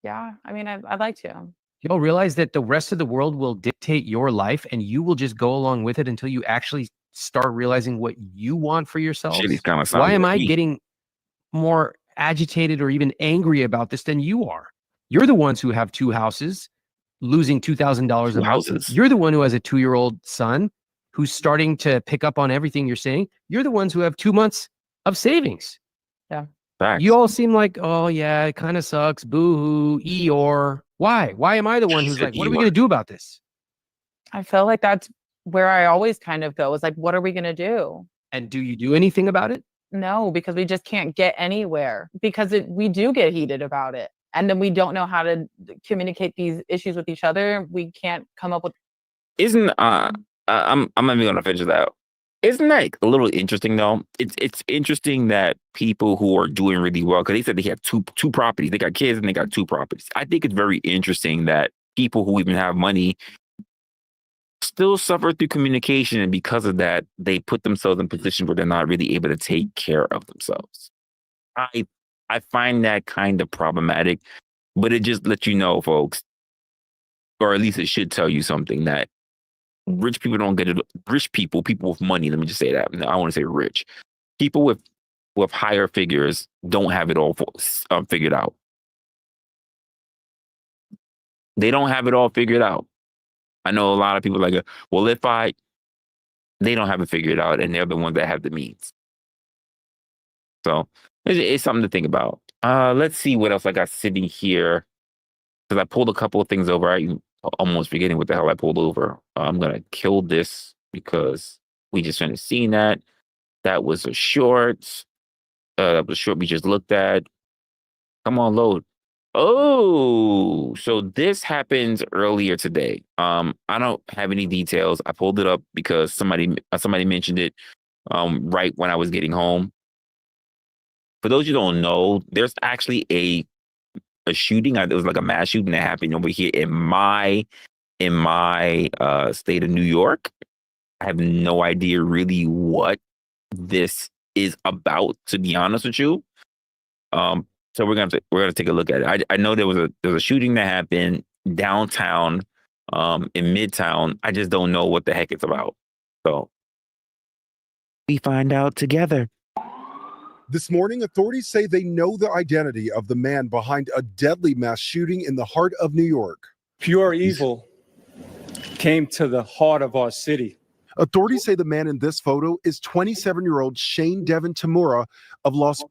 Yeah, I mean, I'd like to. You'll realize that the rest of the world will dictate your life and you will just go along with it until you actually start realizing what you want for yourself. Shit, he's kind of Why am I getting more agitated or even angry about this than you are? You're the ones who have 2 houses, losing $2,000 a month. You're the one who has a 2-year-old son who's starting to pick up on everything you're saying. You're the ones who have 2 months of savings. Yeah. Facts. You all seem like, oh yeah, it kind of sucks. Boo-hoo, Eeyore. Why? Why am I the one who's like, what are we going to do about this? I feel like that's where I always kind of go. Is like, what are we going to do? And do you do anything about it? No, because we just can't get anywhere because we do get heated about it. And then we don't know how to communicate these issues with each other. We can't come up with. Isn't I'm not even gonna finish that. Isn't that a little interesting though? It's interesting that people who are doing really well, because they said they have two properties. They got kids and they got 2 properties. I think it's very interesting that people who even have money still suffer through communication, and because of that, they put themselves in positions where they're not really able to take care of themselves. I find that kind of problematic, but it just lets you know, folks, or at least it should tell you something, that rich people don't get it. Rich people with money, let me just say that. I want to say rich. People with higher figures don't have it all figured out. They don't have it all figured out. I know a lot of people like, well, they don't have it figured out, and they're the ones that have the means. So it's something to think about. Let's see what else I got sitting here, because I pulled a couple of things over. I'm almost forgetting what the hell I pulled over. I'm gonna kill this because we just finished seeing that. That was a short. That was a short we just looked at. Come on, load. Oh, so this happened earlier today. I don't have any details. I pulled it up because somebody mentioned it right when I was getting home. For those who don't know, there's actually a shooting. It was like a mass shooting that happened over here in my state of New York. I have no idea really what this is about, to be honest with you. So we're gonna take a look at it. I know there was a shooting that happened downtown, in Midtown. I just don't know what the heck it's about. So we find out together. This morning, authorities say they know the identity of the man behind a deadly mass shooting in the heart of New York. Pure evil came to the heart of our city. Authorities say the man in this photo is 27-year-old Shane Devin Tamura of Los.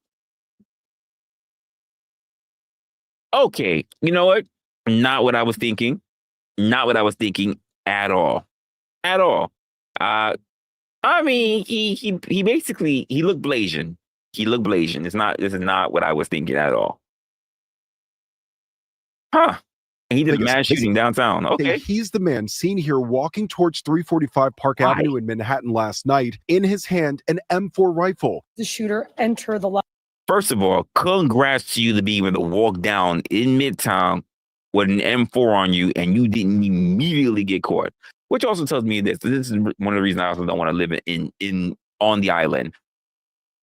Okay, you know what? Not what I was thinking. Not what I was thinking at all. At all. I mean, he basically looked Blasian. He looked Blasian. This is not what I was thinking at all. Huh. And he did a mass shooting downtown. Okay. He's the man seen here walking towards 345 Park Avenue in Manhattan last night. In his hand, an M4 rifle. The shooter entered the. First of all, congrats to you to be able to walk down in Midtown with an M4 on you and you didn't immediately get caught. Which also tells me this is one of the reasons I also don't want to live on the island.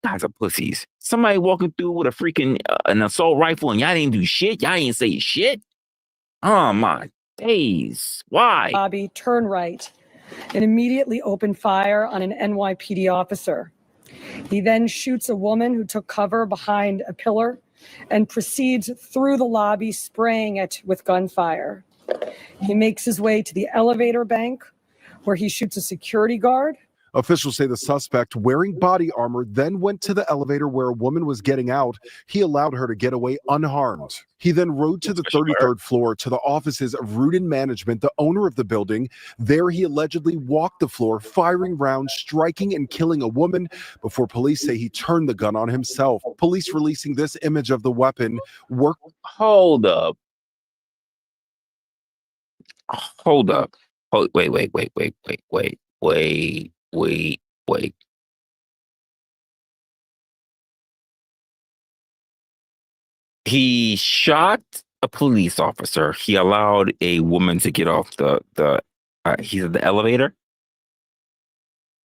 Guys are pussies. Somebody walking through with a freaking an assault rifle and y'all didn't do shit. Y'all ain't say shit. Oh my days. Why? Bobby turned right and immediately opened fire on an NYPD officer. He then shoots a woman who took cover behind a pillar and proceeds through the lobby, spraying it with gunfire. He makes his way to the elevator bank, where he shoots a security guard. Officials say the suspect, wearing body armor, then went to the elevator where a woman was getting out. He allowed her to get away unharmed. He then rode to the 33rd floor to the offices of Rudin Management, the owner of the building. There he allegedly walked the floor, firing rounds, striking and killing a woman before police say he turned the gun on himself. Police releasing this image of the weapon. Hold up. Hold up. Wait. He shot a police officer. He allowed a woman to get off he's at the elevator.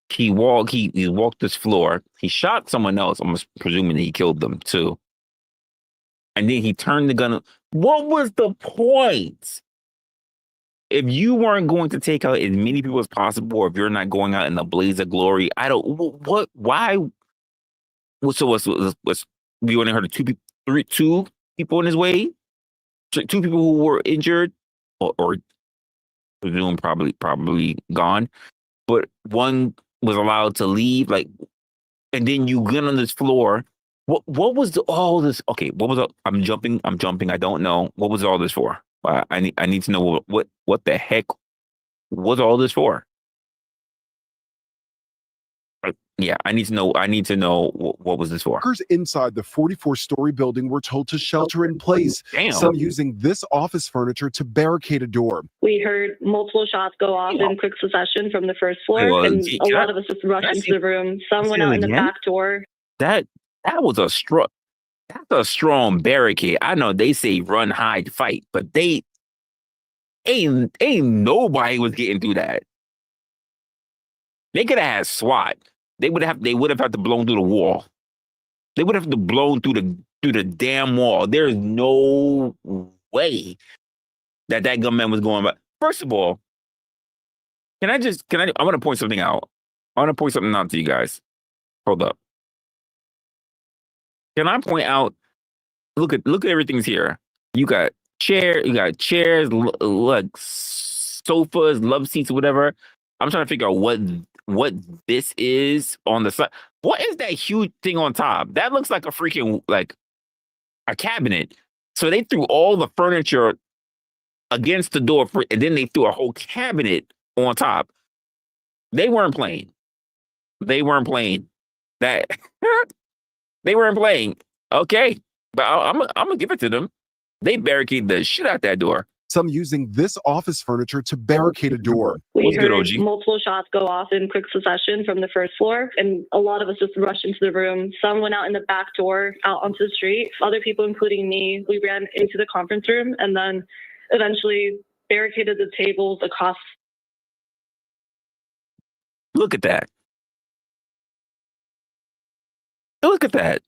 He walked this floor. He shot someone else. I'm presuming he killed them too. And then he turned the gun. What was the point? If you weren't going to take out as many people as possible, or if you're not going out in a blaze of glory, I don't. What? Why? So what's we only heard of two people in his way, two people who were injured, or presume probably gone, but one was allowed to leave. Like, and then you get on this floor. What was all this? Okay, what was I'm jumping. I don't know. What was all this for? I need to know what the heck was all this for? Yeah, I need to know what was this for? Workers inside the 44-story building were told to shelter in place. Damn. Some using this office furniture to barricade a door. We heard multiple shots go off in quick succession from the first floor, and a lot of us just rushed into the room. Some went out in the back door. That was that's a strong barricade. I know they say run, hide, fight, but they ain't nobody was getting through that. They could have had SWAT. They would have had to blown through the wall. They would have to blown through the damn wall. There's no way that gunman was going back. First of all, I want to point something out. I want to point something out to you guys. Hold up. Can I point out? Look at everything's here. You got chairs, like sofas, love seats, whatever. I'm trying to figure out what this is on the side. What is that huge thing on top? That looks like a freaking like a cabinet. So they threw all the furniture against the door, and then they threw a whole cabinet on top. They weren't playing. That they weren't playing. Okay, but I'm gonna give it to them. They barricaded the shit out that door. Some using this office furniture to barricade a door. We heard multiple shots go off in quick succession from the first floor, and a lot of us just rushed into the room. Some went out in the back door, out onto the street. Other people, including me, we ran into the conference room and then eventually barricaded the tables across. Look at that. Look at that.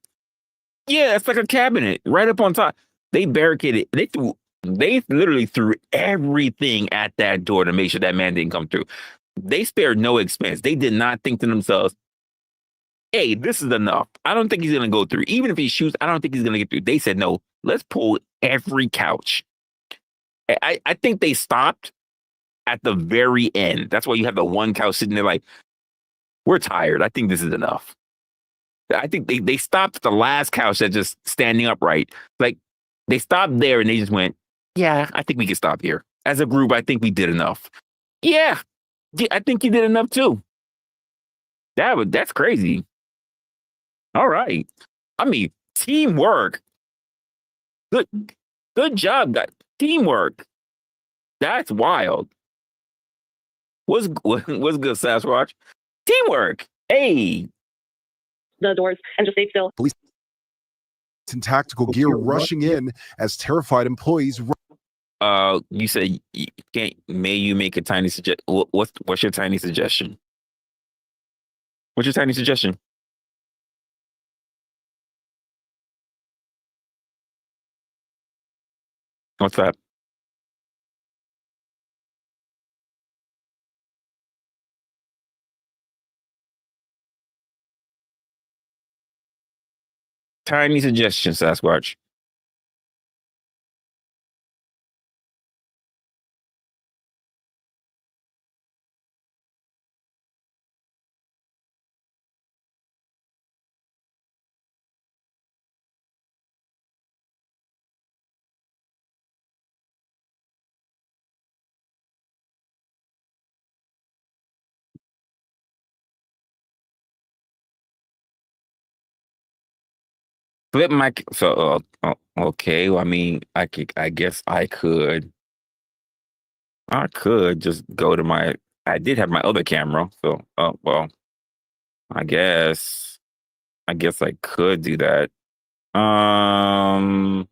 Yeah, it's like a cabinet right up on top. They barricaded. They literally threw everything at that door to make sure that man didn't come through. They spared no expense. They did not think to themselves, hey, this is enough. I don't think he's going to go through. Even if he shoots, I don't think he's going to get through. They said, no, let's pull every couch. I think they stopped at the very end. That's why you have the one couch sitting there like, we're tired. I think this is enough. I think they stopped at the last couch that's just standing upright. Like, they stopped there and they just went, yeah, I think we can stop here. As a group, I think we did enough. Yeah, I think you did enough too. That's crazy. All right. I mean, teamwork. Good job, guys. Teamwork. That's wild. What's good, Sasquatch? Teamwork. Hey. The doors and just stay still. Police in tactical gear rushing in as terrified employees. You said you can't. May you make a tiny suggestion? What's your tiny suggestion? What's your tiny suggestion? What's that? Tiny suggestion, Sasquatch. Flip my okay. Well, I mean, I guess I could. I could just go to my. I did have my other camera, so well. I guess. I guess I could do that. Um.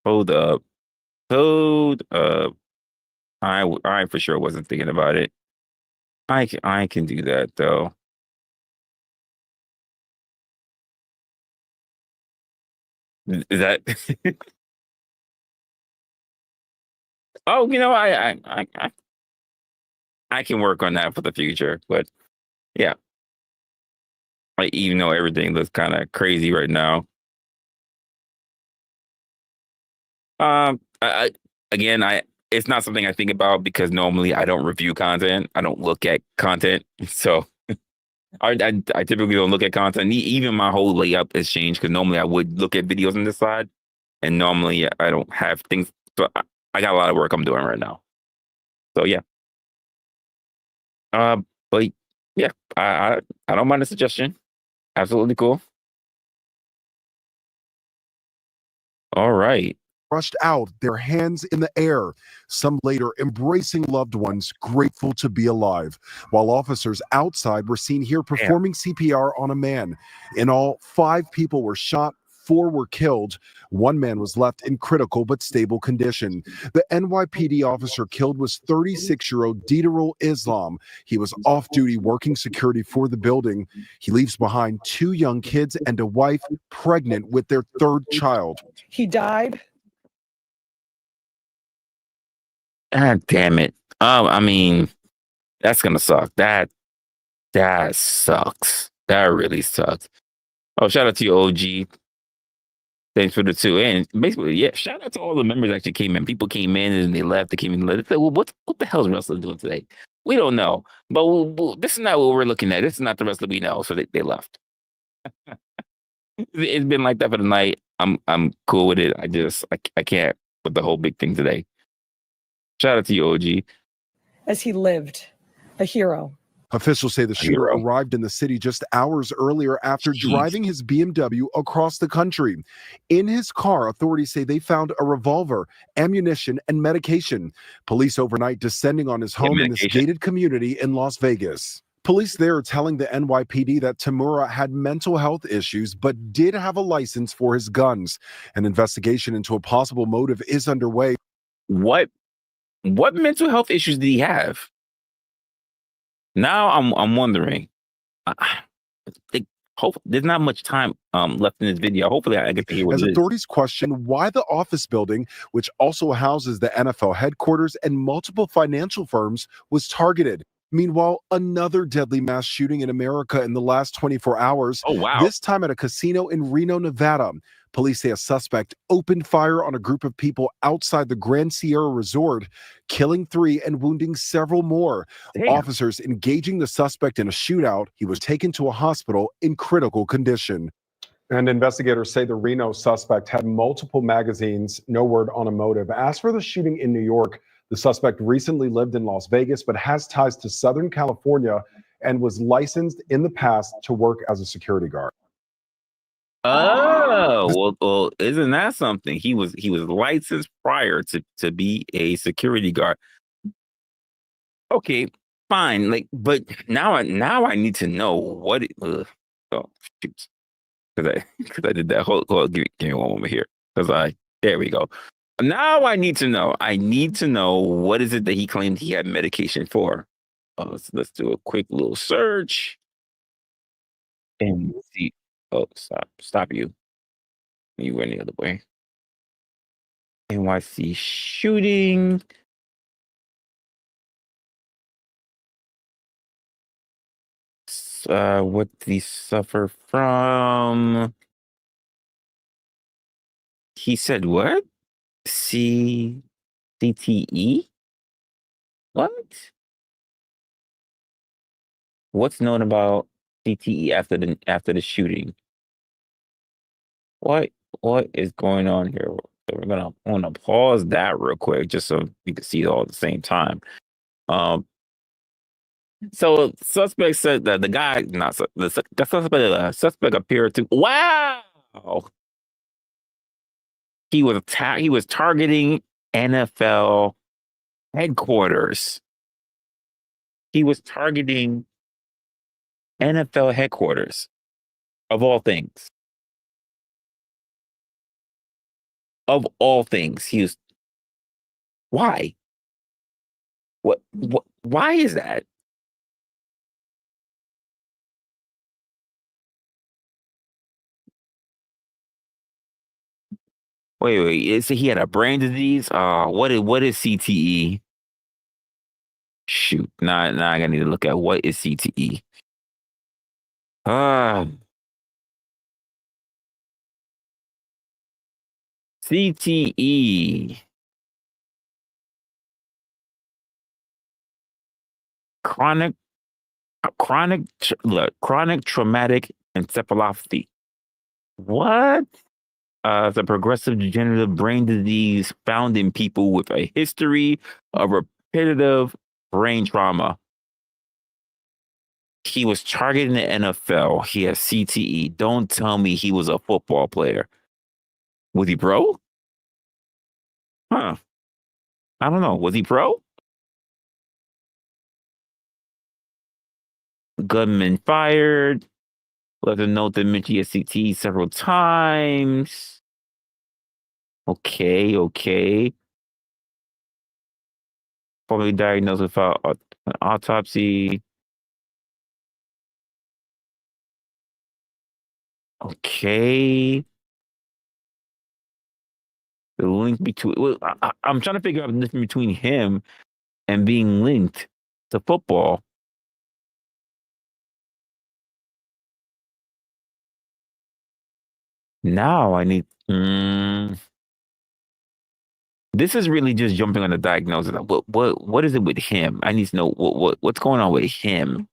Hold up. Hold up. I for sure wasn't thinking about it. I can do that though. Is that? Oh, I can work on that for the future. But yeah, like even though everything looks kind of crazy right now. I again, it's not something I think about because normally I don't review content. I don't look at content, so I typically don't look at content. Even my whole layout has changed because normally I would look at videos on this side, and normally I don't have things. So I got a lot of work I'm doing right now. So yeah. Uh, but yeah, I don't mind the suggestion. Absolutely cool. All right. Rushed out, their hands in the air, some later embracing loved ones, grateful to be alive, while officers outside were seen here performing CPR on a man. In all, 5 people were shot, 4 were killed. 1 man was left in critical but stable condition. The NYPD officer killed was 36-year-old Diderul Islam. He was off duty working security for the building. He leaves behind 2 young kids and a wife pregnant with their 3rd child. He died. God damn it. Oh, I mean, that's gonna suck. That sucks. That really sucks. Oh, shout out to you, OG. Thanks for the 2. And basically, yeah, shout out to all the members that actually came in. People came in and they left. They came in and left. They said, well, what the hell is Resla doing today? We don't know. But this is not what we're looking at. This is not the Resla we know. So they left. It's been like that for the night. I'm cool with it. I can't with the whole big thing today. Shout out to you, OG. As he lived, a hero. Officials say the shooter arrived in the city just hours earlier after driving his BMW across the country. In his car, authorities say they found a revolver, ammunition, and medication. Police overnight descending on his home in this gated community in Las Vegas. Police there are telling the NYPD that Tamura had mental health issues but did have a license for his guns. An investigation into a possible motive is underway. What mental health issues did he have? Now I'm wondering. There's not much time left in this video. Hopefully, I get to hear what as it authorities question why the office building, which also houses the NFL headquarters and multiple financial firms, was targeted. Meanwhile, another deadly mass shooting in America in the last 24 hours. Oh, wow. This time at a casino in Reno, Nevada. Police say a suspect opened fire on a group of people outside the Grand Sierra Resort, killing 3 and wounding several more. Damn. Officers engaging the suspect in a shootout. He was taken to a hospital in critical condition. And investigators say the Reno suspect had multiple magazines, no word on a motive. As for the shooting in New York, the suspect recently lived in Las Vegas, but has ties to Southern California and was licensed in the past to work as a security guard. Oh, well, isn't that something? He was licensed prior to be a security guard. Okay, fine. Like, but now I need to know what it. Oh, shoot. Because I did that. Hold give me one moment here. There we go. Now I need to know. I need to know what is it that he claimed he had medication for. So let's do a quick little search and see. Oh, stop you. You went the other way. NYC shooting. What did he suffer from? He said what? CTE? What? What's known about CTE after the shooting? What is going on here? So I want to pause that real quick just so we can see it all at the same time. So suspect said that the guy, not the suspect appeared to he was targeting NFL headquarters. He was targeting NFL headquarters of all things. Of all things, he was. Why? What? Why is that? Wait. So he had a brain disease. What is CTE? Shoot, now I gotta need to look at what is CTE. CTE. Chronic traumatic encephalopathy. What? It's a progressive degenerative brain disease found in people with a history of repetitive brain trauma. He was targeting the NFL. He has CTE. Don't tell me he was a football player. Was he pro? Huh. I don't know. Was he pro? Gunman fired. Left a note that mentioned he had CTE several times. Okay. Probably diagnosed without an autopsy. Okay. The link between I'm trying to figure out the difference between him and being linked to football. Now I need. This is really just jumping on the diagnosis. What is it with him? I need to know what's going on with him.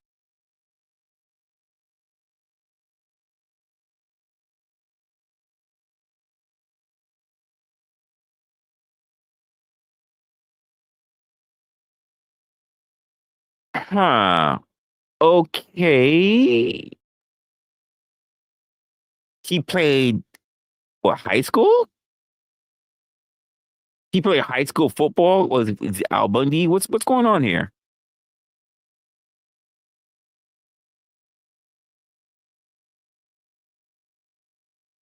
Huh. Okay. He played what, high school? He played high school football? Was it Al Bundy? What's going on here?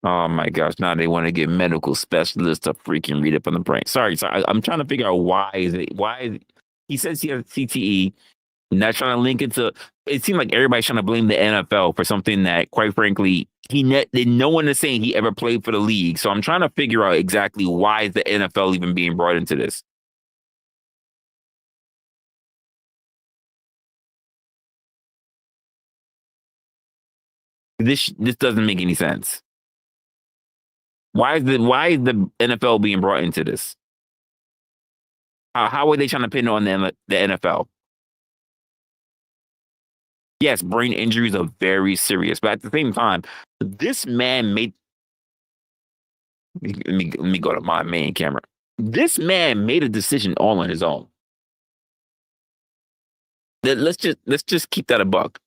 Oh my gosh! Now they want to get medical specialists to freaking read up on the brain. Sorry. I'm trying to figure out why he says he has CTE. Not trying to link it to. It seemed like everybody's trying to blame the NFL for something that, quite frankly, no one is saying he ever played for the league. So I'm trying to figure out exactly why is the NFL even being brought into this. This doesn't make any sense. Why is the NFL being brought into this? How are they trying to pin on the NFL? Yes, brain injuries are very serious, but at the same time, this man made. Let me go to my main camera. This man made a decision all on his own. Let's just keep that a buck.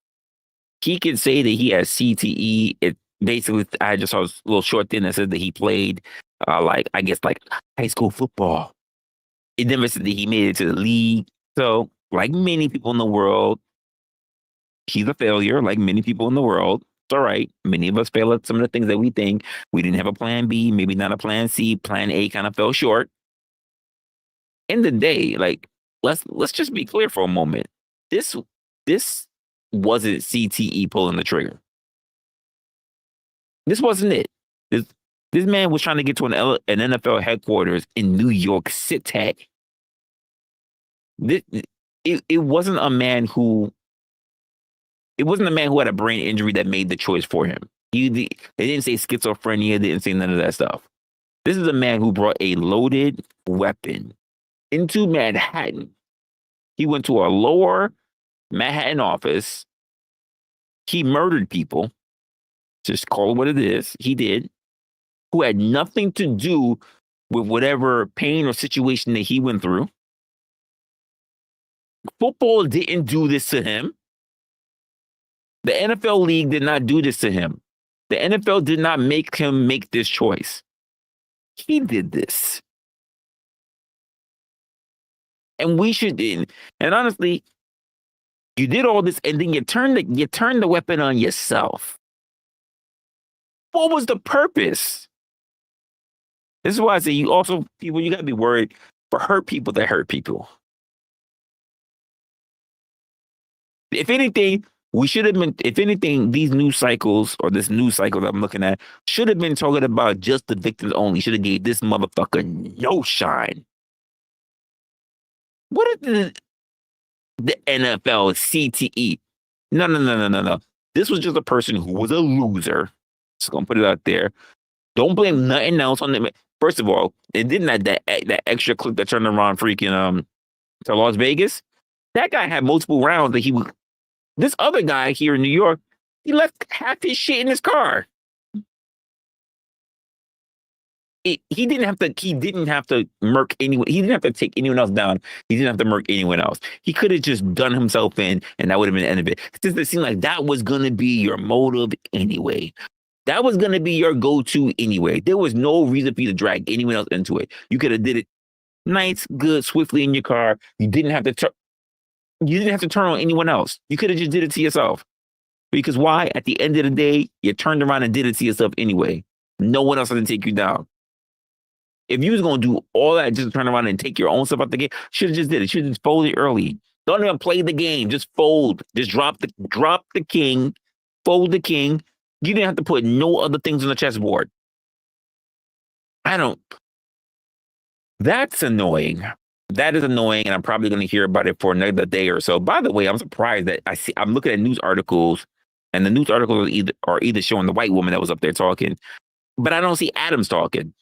He can say that he has CTE. It basically, I just saw a little short thing that said that he played, like high school football. It never said that he made it to the league. So, like many people in the world, he's a failure. Like many people in the world, it's all right. Many of us fail at some of the things that we think. We didn't have a plan B, maybe not a plan C. Plan A kind of fell short. In the day, like let's just be clear for a moment. This wasn't CTE pulling the trigger. This wasn't it. This man was trying to get to an NFL headquarters in New York City. It wasn't a man who It wasn't a man who had a brain injury that made the choice for him. They didn't say schizophrenia. They didn't say none of that stuff. This is a man who brought a loaded weapon into Manhattan. He went to a lower Manhattan office. He murdered people. Just call it what it is. He did. Who had nothing to do with whatever pain or situation that he went through. Football didn't do this to him. The NFL league did not do this to him. The NFL did not make him make this choice. He did this. And we should, and honestly, you did all this and then you turned the weapon on yourself. What was the purpose? This is why I say you gotta be worried for hurt people that hurt people. If anything, these news cycles or this news cycle that I'm looking at should have been talking about just the victims only. Should have gave this motherfucker no shine. What is the NFL CTE? No. This was just a person who was a loser. Just gonna put it out there. Don't blame nothing else on them. First of all, it didn't that extra clip that turned around freaking to Las Vegas. That guy had multiple rounds that he was. This other guy here in New York, he left half his shit in his car. He didn't have to murk anyone. He didn't have to take anyone else down. He didn't have to murk anyone else. He could have just done himself in, and that would have been the end of it. It seemed like that was going to be your motive anyway. That was going to be your go-to anyway. There was no reason for you to drag anyone else into it. You could have did it nice, good, swiftly in your car. You didn't have to turn on anyone else. You could have just did it to yourself. Because why? At the end of the day, you turned around and did it to yourself anyway. No one else had to take you down. If you was going to do all that, just turn around and take your own stuff out the game, should have just did it. Should have just folded early. Don't even play the game. Just fold. Just drop the king. Fold the king. You didn't have to put no other things on the chessboard. That's annoying. That is annoying, and I'm probably going to hear about it for another day or so. By the way, I'm surprised that I'm looking at news articles, and the news articles are either showing the white woman that was up there talking, but I don't see Adams talking.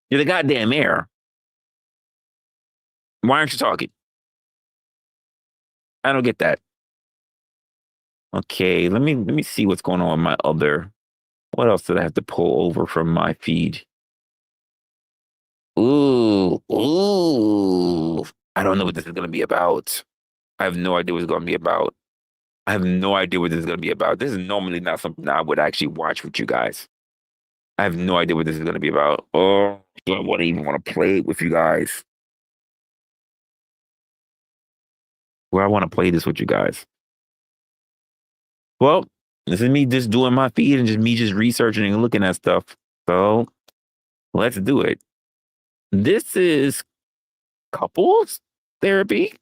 You're the goddamn mayor. Why aren't you talking? I don't get that. Okay, let me see what's going on with my other. What else did I have to pull over from my feed? Ooh. I don't know what this is going to be about. I have no idea what it's going to be about. This is normally not something I would actually watch with you guys. I have no idea what this is going to be about. Oh, do I even want to play it with you guys? Well, I want to play this with you guys. Well, this is me just doing my feed and just researching and looking at stuff. So let's do it. This is couples therapy.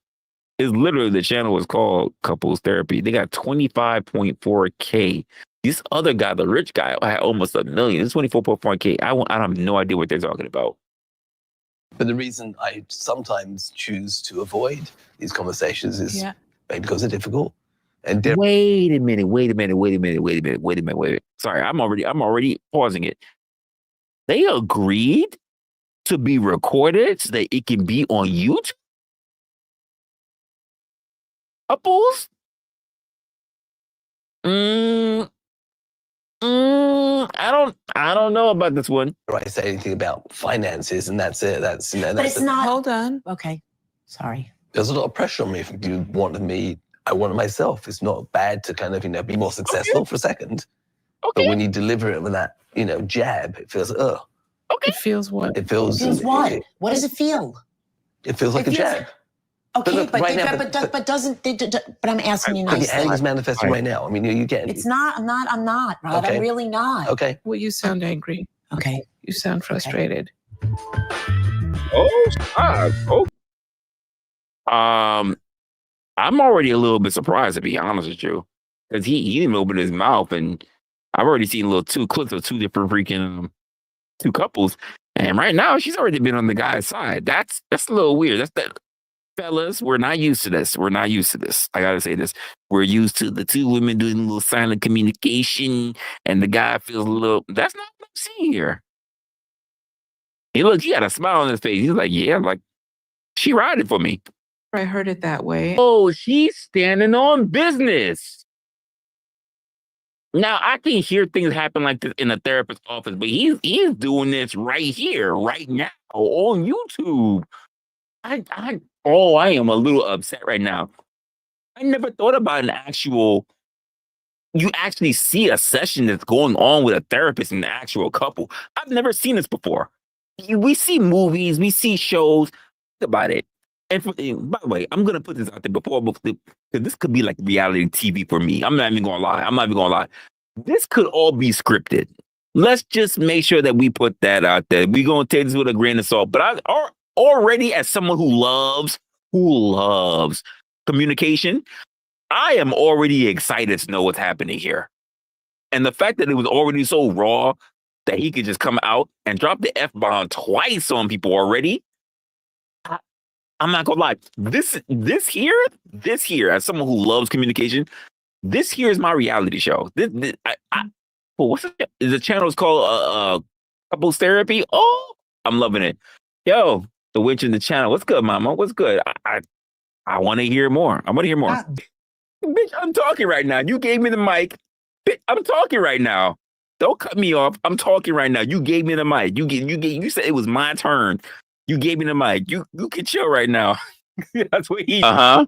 Is literally the channel is called Couples Therapy. They got 25.4K. This other guy, the rich guy, had almost 1 million. It's 24.4K. I have no idea what they're talking about. But the reason I sometimes choose to avoid these conversations is maybe because they're difficult. And Wait a minute. Sorry, I'm already pausing it. They agreed to be recorded so that it can be on YouTube? Couples? I don't know about this one. I say anything about finances, and that's it. That's But it's not. Hold on. Okay, sorry. There's a lot of pressure on me. If you wanted me, I wanted myself. It's not bad to kind of be more successful for a second. Okay. But when you deliver it with that jab, it feels Okay. It feels what? It feels what? What does it feel? It feels like a jab. Okay, look, but right now, I'm asking you nicely. The anger's manifesting right now. I mean, you get it. It's not. I'm not, Rod. Okay. I'm really not. Okay. Well, you sound angry. Okay. You sound frustrated. I'm already a little bit surprised, to be honest with you, because he didn't open his mouth, and I've already seen two clips of two different freaking two couples, and right now she's already been on the guy's side. That's a little weird. fellas, we're not used to this. We're not used to this. I gotta say this. We're used to the two women doing a little silent communication, and the guy feels a little. That's not what I'm seeing here. He had a smile on his face. He's like, yeah, like she riding for me. I heard it that way. Oh, she's standing on business. Now I can hear things happen like this in a therapist's office, but he's doing this right here, right now on YouTube. I am a little upset right now. I never thought about an actual. You actually see a session that's going on with a therapist and an actual couple. I've never seen this before. We see movies, we see shows. Think about it. And by the way, I'm gonna put this out there because this could be like reality TV for me. I'm not even gonna lie. This could all be scripted. Let's just make sure that we put that out there. We're gonna take this with a grain of salt. But already, as someone who loves communication, I am already excited to know what's happening here. And the fact that it was already so raw that he could just come out and drop the F-bomb twice on people already. I'm not gonna lie. This here, as someone who loves communication, this here is my reality show. What's it? The channel is called Couples Therapy. Oh, I'm loving it. Yo, the witch in the channel. What's good, mama? What's good? I want to hear more. I want to hear more. Bitch, I'm talking right now. You gave me the mic. Bitch, I'm talking right now. Don't cut me off. I'm talking right now. You gave me the mic. You said it was my turn. You gave me the mic. You can chill right now. That's what he. Well,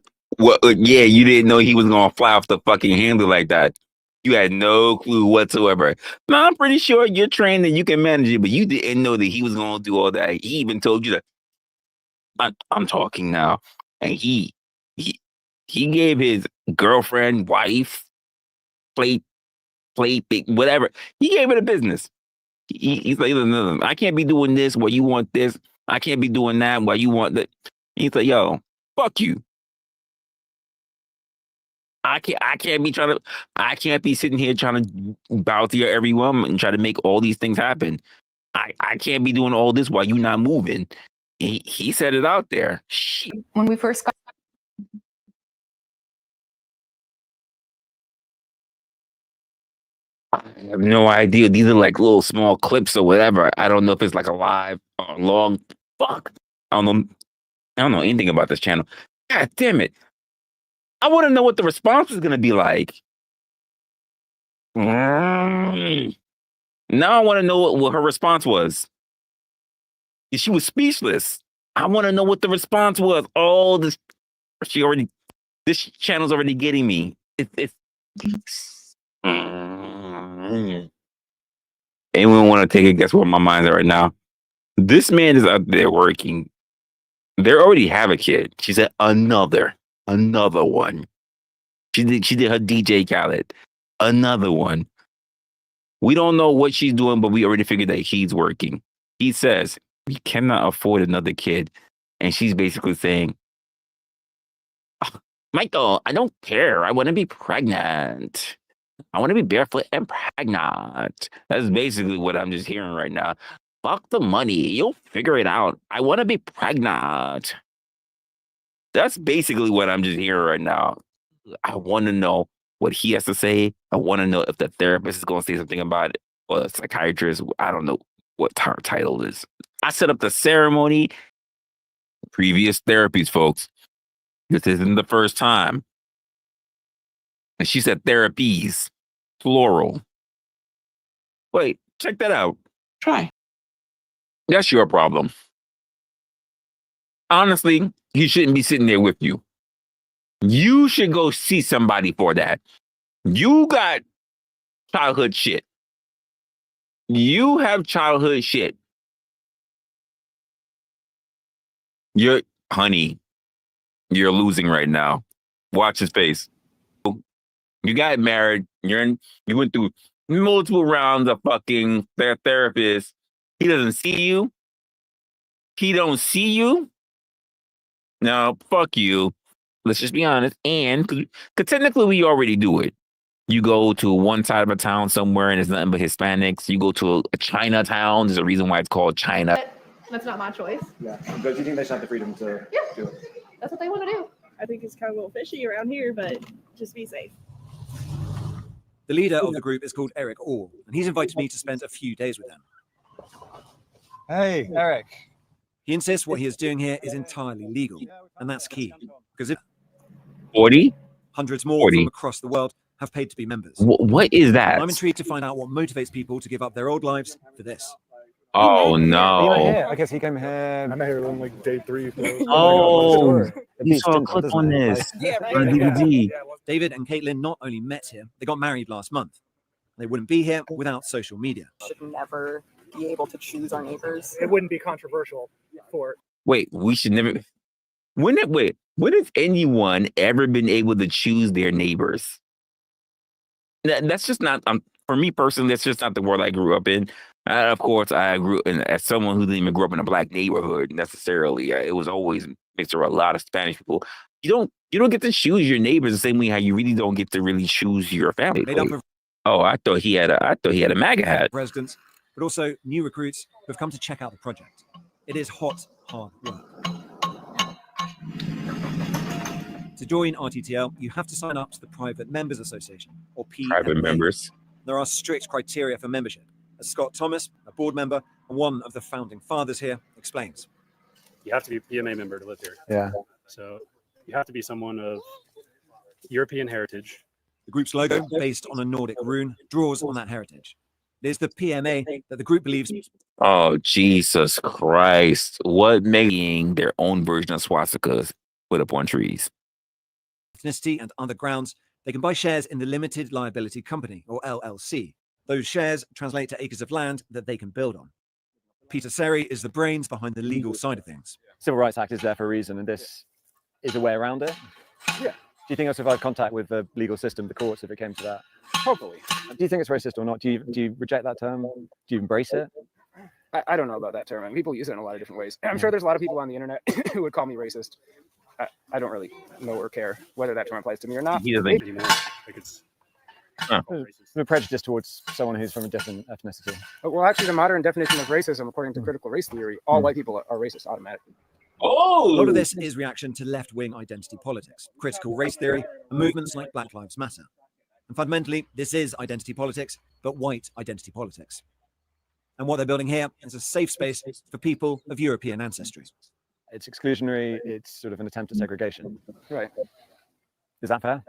yeah, you didn't know he was gonna fly off the fucking handle like that. You had no clue whatsoever. Now I'm pretty sure you're trained and you can manage it, but you didn't know that he was gonna do all that. He even told you that. I'm talking now, and he gave his girlfriend, wife, plate, whatever. He gave it a business. He's like, no, I can't be doing this while you want this. I can't be doing that while you want that. He's like, yo, fuck you. I can't be sitting here trying to bow to your every woman and try to make all these things happen. I can't be doing all this while you not moving. He said it out there. Shit. When we first got I have no idea. These are like little small clips or whatever. I don't know if it's like a live or long. Fuck. I don't know anything about this channel. God damn it. I want to know what the response is going to be like. Now I want to know what her response was. She was speechless. I want to know what the response was. Oh, this channel's already getting me. Anyone want to take a guess what my mind's at right now? This man is out there working. They already have a kid. She said another one. She did her DJ Khaled. Another one. We don't know what she's doing, but we already figured that he's working. He says we cannot afford another kid, and she's basically saying, oh, Michael, I don't care. I want to be pregnant. I want to be barefoot and pregnant. That's basically what I'm just hearing right now. Fuck the money. You'll figure it out. I want to be pregnant. That's basically what I'm just hearing right now. I want to know what he has to say. I want to know if the therapist is going to say something about it, or the psychiatrist. I don't know what her title is. I set up the ceremony. Previous therapies, folks. This isn't the first time. And she said therapies, plural. Wait, check that out. Try. That's your problem. Honestly, he shouldn't be sitting there with you. You should go see somebody for that. You got childhood shit. You have childhood shit. Honey, you're losing right now. Watch his face. You got married. You went through multiple rounds of fucking therapist. He doesn't see you. He don't see you. No, fuck you. Let's just be honest. And because technically we already do it. You go to one side of a town somewhere and it's nothing but Hispanics. You go to a Chinatown. There's a reason why it's called China. That's not my choice. Yeah, but you think they should have the freedom to do it? that's what they want to do. I think it's kind of a little fishy around here, but just be safe. The leader of the group is called Eric Orr, and he's invited me to spend a few days with them. Hey, Eric. He insists what he is doing here is entirely legal, and that's key, because if 40? hundreds more 40. from across the world have paid to be members. What is that? I'm intrigued to find out what motivates people to give up their old lives for this. Oh You're not no! here. I guess he came here. I'm here on like day 3. Oh, you saw a clip on this on DVD. David and Caitlin not only met here, they got married last month. They wouldn't be here without social media. Should never be able to choose our neighbors. It wouldn't be controversial for. Wait, we should never. When has anyone ever been able to choose their neighbors? That's just not. For me personally, that's just not the world I grew up in. Of course, I grew in as someone who didn't even grow up in a black neighborhood necessarily. It was always mixed with a lot of Spanish people. You don't get to choose your neighbors the same way how you really don't get to really choose your family. Oh, I thought he had a MAGA hat. Residents, but also new recruits who have come to check out the project. It is hot, hard work. To join RTTL, you have to sign up to the Private Members Association, or PMA. Private members. There are strict criteria for membership, as Scott Thomas, a board member and one of the founding fathers here, explains. You have to be a PMA member to live here. Yeah. So you have to be someone of European heritage. The group's logo, based on a Nordic rune, draws on that heritage. It is the PMA that the group believes. Oh, Jesus Christ. What making their own version of swastikas put up on trees? Ethnicity and other grounds, they can buy shares in the Limited Liability Company, or LLC. Those shares translate to acres of land that they can build on. Peter Seri is the brains behind the legal side of things. Civil Rights Act is there for a reason, and this is a way around it. Yeah. Do you think also if I had contact with the legal system, the courts, if it came to that? Hopefully. Do you think it's racist or not? Do you reject that term? Do you embrace it? I don't know about that term. I mean, people use it in a lot of different ways. I'm sure there's a lot of people on the internet who would call me racist. I don't really know or care whether that term applies to me or not. He doesn't. I'm prejudiced towards someone who's from a different ethnicity. Well, actually, the modern definition of racism, according to critical race theory, all white people are racist automatically. Oh! A lot of this is reaction to left-wing identity politics, critical race theory, and movements like Black Lives Matter. And fundamentally, this is identity politics, but white identity politics. And what they're building here is a safe space for people of European ancestry. It's exclusionary. It's sort of an attempt at segregation. Right. Is that fair?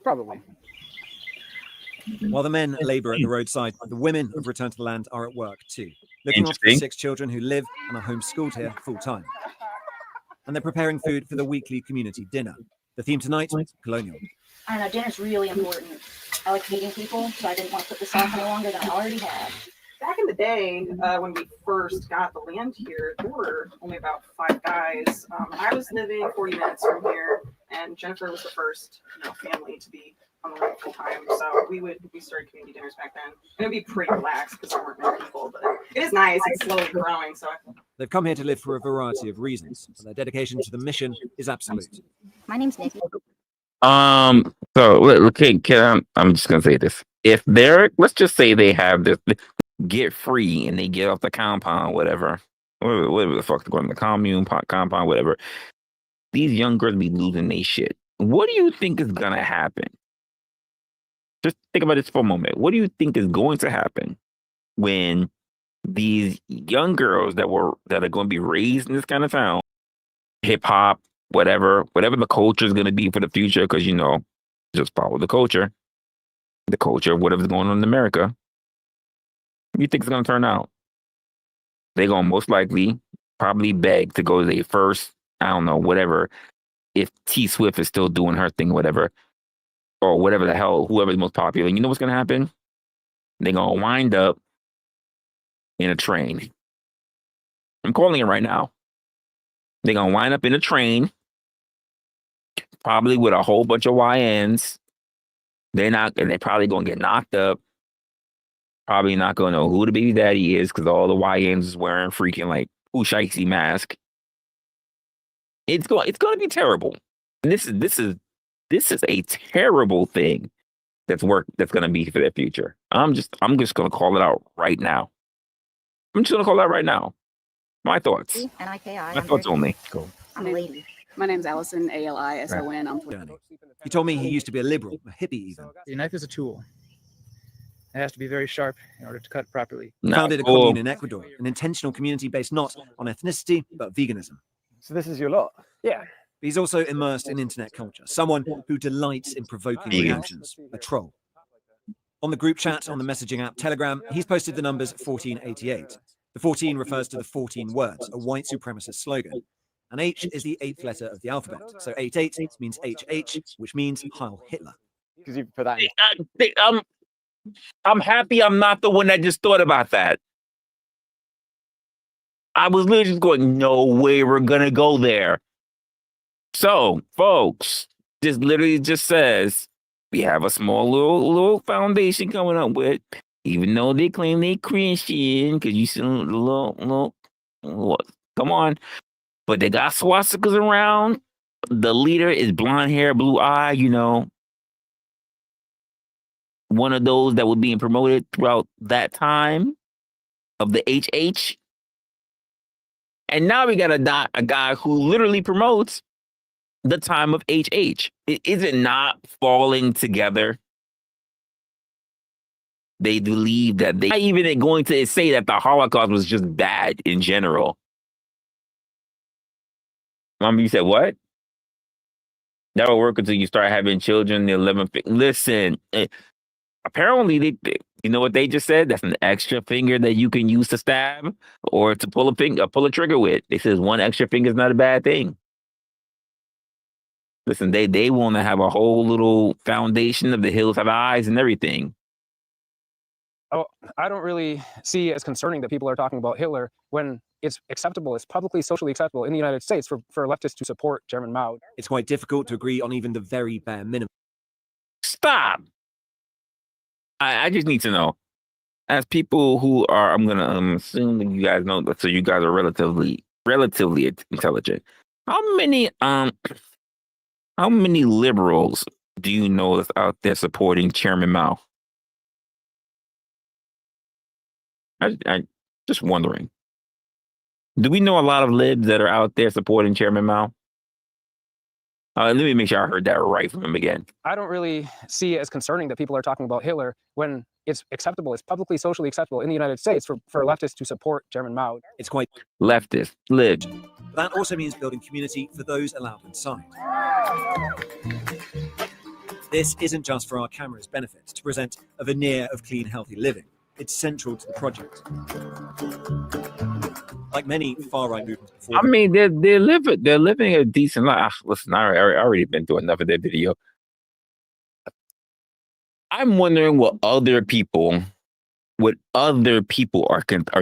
Probably. While the men labor at the roadside, the women of Return to the Land are at work too, looking after the 6 children who live and are homeschooled here full-time. And they're preparing food for the weekly community dinner. The theme tonight, colonial. I don't know, dinner's really important. I like meeting people, so I didn't want to put this off any longer than I already had. Back in the day, when we first got the land here, there were only about 5 guys. I was living 40 minutes from here, and Jennifer was the first, family to be on the land full time. So we started community dinners back then, and it'd be pretty relaxed because there weren't many people. But it is nice. It's slowly growing. So they've come here to live for a variety of reasons, and their dedication to the mission is absolute. My name's Nikki. So okay, I'm just gonna say this. If let's just say they have this get free and they get off the compound, whatever the fuck they're going to the commune, compound, whatever. These young girls be losing their shit. What do you think is gonna happen? Just think about this for a moment. What do you think is going to happen when these young girls that are going to be raised in this kind of town, hip hop, whatever the culture is going to be for the future, because just follow the culture of whatever's going on in America. What do you think it's going to turn out? They're going to most likely probably beg to go to their first, I don't know, whatever, if T Swift is still doing her thing, whatever, or whatever the hell, whoever's most popular. You know what's going to happen? They're going to wind up in a train. I'm calling it right now. They're going to wind up in a train, probably with a whole bunch of YNs. They're probably going to get knocked up. Probably not going to know who the baby daddy is because all the YNs is wearing freaking like Ushaisi mask. It's going to be terrible. And this is a terrible thing that's going to be for their future. I'm just going to call it out right now. I'm just going to call it out right now. My thoughts. N-I-K-I. My thoughts only. Cool. I'm a lady. My name's Allison, ALISON. I'm 20. He told me he used to be a liberal, a hippie even. The knife is a tool. It has to be very sharp in order to cut properly. Founded a commune in Ecuador, an intentional community based not on ethnicity, but veganism. So this is your lot? Yeah. He's also immersed in internet culture, someone who delights in provoking reactions, a troll. On the group chat on the messaging app Telegram, he's posted the numbers 1488. The 14 refers to the 14 words, a white supremacist slogan. And H is the 8th letter of the alphabet. So 88 means HH, which means Heil Hitler. Because you put that I'm happy I'm not the one that just thought about that. I was literally just going, no way we're going to go there. So, folks, this literally just says we have a small little foundation coming up with, even though they claim they Christian, because you see little, come on. But they got swastikas around. The leader is blonde hair, blue eye, you know. One of those that were being promoted throughout that time of the HH. And now we got a guy who literally promotes the time of HH. Is it not falling together? They believe that they not even going to say that the Holocaust was just bad in general. You said what? That will work until you start having children. The 11th. Listen, apparently you know what they just said? That's an extra finger that you can use to stab or to pull a trigger with. They says one extra finger is not a bad thing. Listen, they want to have a whole little foundation of the hills have eyes and everything. Oh, I don't really see it as concerning that people are talking about Hitler when it's acceptable, it's publicly socially acceptable in the United States for leftists to support Chairman Mao. It's quite difficult to agree on even the very bare minimum. Stop. I just need to know, as people who are, I'm gonna assume that you guys know, so you guys are relatively intelligent. How many liberals do you know that's out there supporting Chairman Mao? I just wondering. Do we know a lot of libs that are out there supporting Chairman Mao? Let me make sure I heard that right from him again. I don't really see it as concerning that people are talking about Hitler when it's acceptable, it's publicly socially acceptable in the United States for leftists to support Chairman Mao. It's quite leftist, lib. That also means building community for those allowed inside. This isn't just for our camera's benefit, to present a veneer of clean, healthy living. It's central to the project. Like many far-right movements before. I mean, they're living a decent life. Listen, I already been through enough of their video. I'm wondering what other people are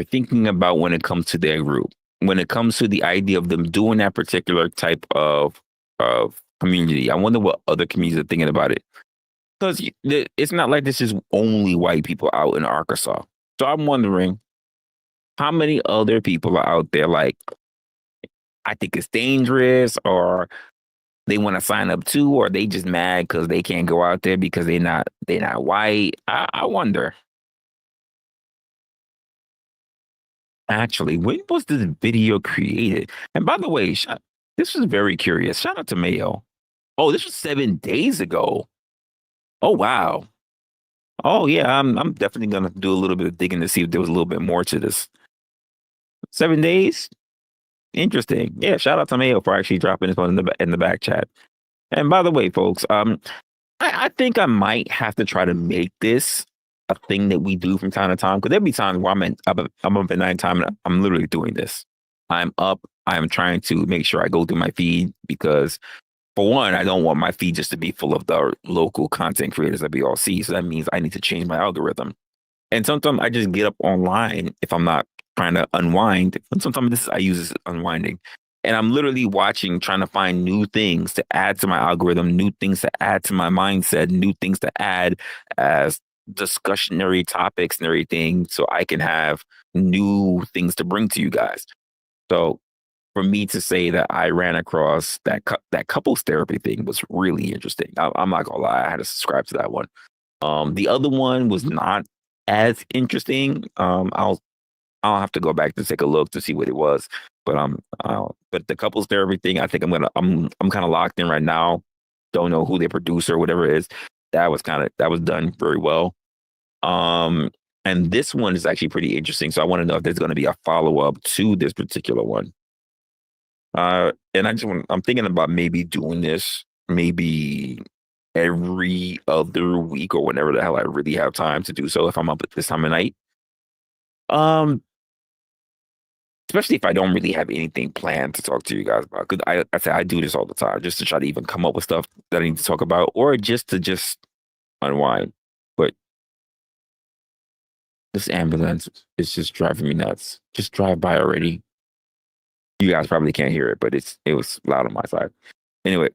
thinking about when it comes to their group, when it comes to the idea of them doing that particular type of community. I wonder what other communities are thinking about it. Because it's not like this is only white people out in Arkansas. So I'm wondering how many other people are out there like, I think it's dangerous, or they want to sign up too, or they just mad because they can't go out there because they're not white. I wonder. Actually, when was this video created? And by the way, this was very curious. Shout out to Mayo. Oh, this was 7 days ago. Oh, wow. Oh, yeah, I'm definitely going to do a little bit of digging to see if there was a little bit more to this. 7 days? Interesting. Yeah, shout out to Mayo for actually dropping this one in the back chat. And by the way, folks, I think I might have to try to make this a thing that we do from time to time, because there'll be times where I'm up at night time and I'm literally doing this. I'm up. I'm trying to make sure I go through my feed because, for one, I don't want my feed just to be full of the local content creators that we all see. So that means I need to change my algorithm. And sometimes I just get up online if I'm not trying to unwind. And sometimes I use this as unwinding. And I'm literally trying to find new things to add to my algorithm, new things to add to my mindset, new things to add as discussionary topics and everything, so I can have new things to bring to you guys. So for me to say that I ran across that couples therapy thing was really interesting. I'm not gonna lie, I had to subscribe to that one. The other one was not as interesting. I'll I'll have to go back to take a look to see what it was. But but the couples therapy thing, I think I'm kind of locked in right now. Don't know who the producer or whatever it is. That was done very well. And this one is actually pretty interesting. So I want to know if there's going to be a follow-up to this particular one. And I'm thinking about maybe doing this maybe every other week or whenever the hell I really have time to do so if I'm up at this time of night. Especially if I don't really have anything planned to talk to you guys about. Because I say I do this all the time just to try to even come up with stuff that I need to talk about or just to unwind. But this ambulance is just driving me nuts. Just drive by already. You guys probably can't hear it, but it was loud on my side. Anyway,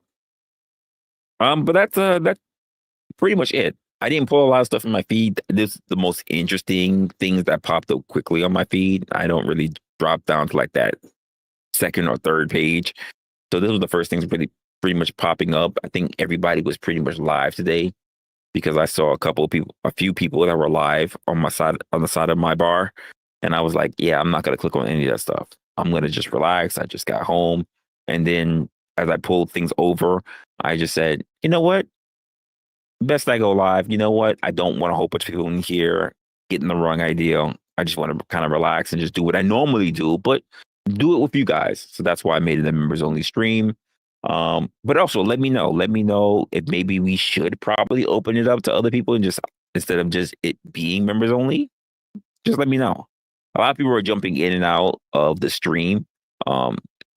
but that's pretty much it. I didn't pull a lot of stuff in my feed. This is the most interesting things that popped up quickly on my feed. I don't really drop down to like that second or third page. So this was the first things pretty much popping up. I think everybody was pretty much live today because I saw a few people that were live on the side of my bar. And I was like, yeah, I'm not going to click on any of that stuff. I'm going to just relax. I just got home. And then as I pulled things over, I just said, you know what? Best I go live. You know what? I don't want a whole bunch of people in here getting the wrong idea. I just want to kind of relax and just do what I normally do, but do it with you guys. So that's why I made it a members only stream. But also let me know if maybe we should probably open it up to other people and just instead of just it being members only, just let me know. A lot of people are jumping in and out of the stream,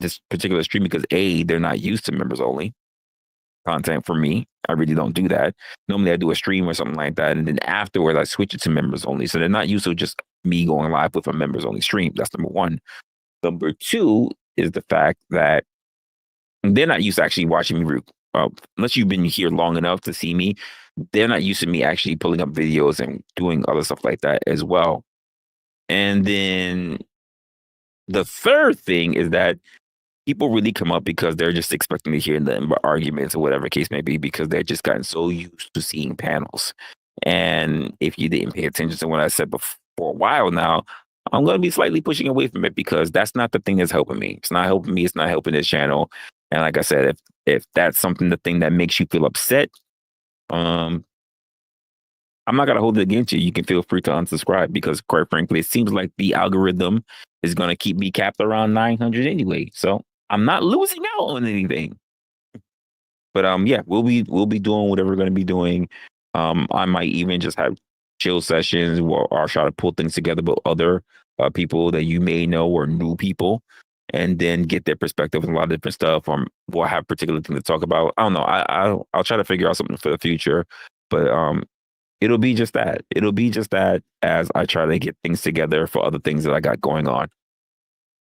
this particular stream because they're not used to members only content for me. I really don't do that. Normally I do a stream or something like that. And then afterwards I switch it to members only. So they're not used to just me going live with a members only stream. That's number one. Number two is the fact that they're not used to actually watching me. Unless you've been here long enough to see me, they're not used to me actually pulling up videos and doing other stuff like that as well. And then the third thing is that people really come up because they're just expecting to hear the arguments or whatever case may be because they've just gotten so used to seeing panels. And if you didn't pay attention to what I said before for a while now, I'm going to be slightly pushing away from it because that's not the thing that's helping me. It's not helping me. It's not helping this channel. And like I said, if that's the thing that makes you feel upset, I'm not going to hold it against you. You can feel free to unsubscribe because quite frankly, it seems like the algorithm is going to keep me capped around 900 anyway. So I'm not losing out on anything. But yeah, we'll be doing whatever we're going to be doing. I might even just have chill sessions or try to pull things together with other people that you may know or new people and then get their perspective on a lot of different stuff. We'll have particular things to talk about. I don't know. I'll try to figure out something for the future, but it'll be just that. It'll be just that as I try to get things together for other things that I got going on.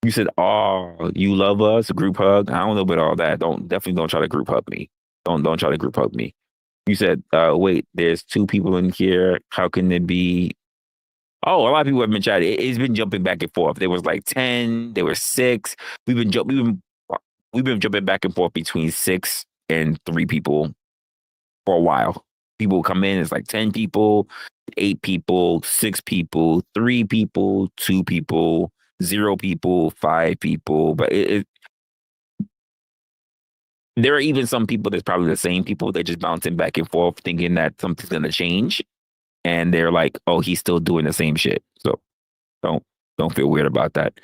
You said, "Oh, you love us, group hug." I don't know about all that. Definitely don't try to group hug me. Don't try to group hug me. You said, "Wait, there's two people in here. How can it be?" Oh, a lot of people have been chatting. It's been jumping back and forth. There was like 10. There were 6. We've been jumping back and forth between 6 and 3 people for a while. People come in. It's like 10 people, 8 people, 6 people, 3 people, 2 people, 0 people, 5 people. But there are even some people that's probably the same people. They're just bouncing back and forth thinking that something's going to change. And they're like, oh, he's still doing the same shit. So don't feel weird about that.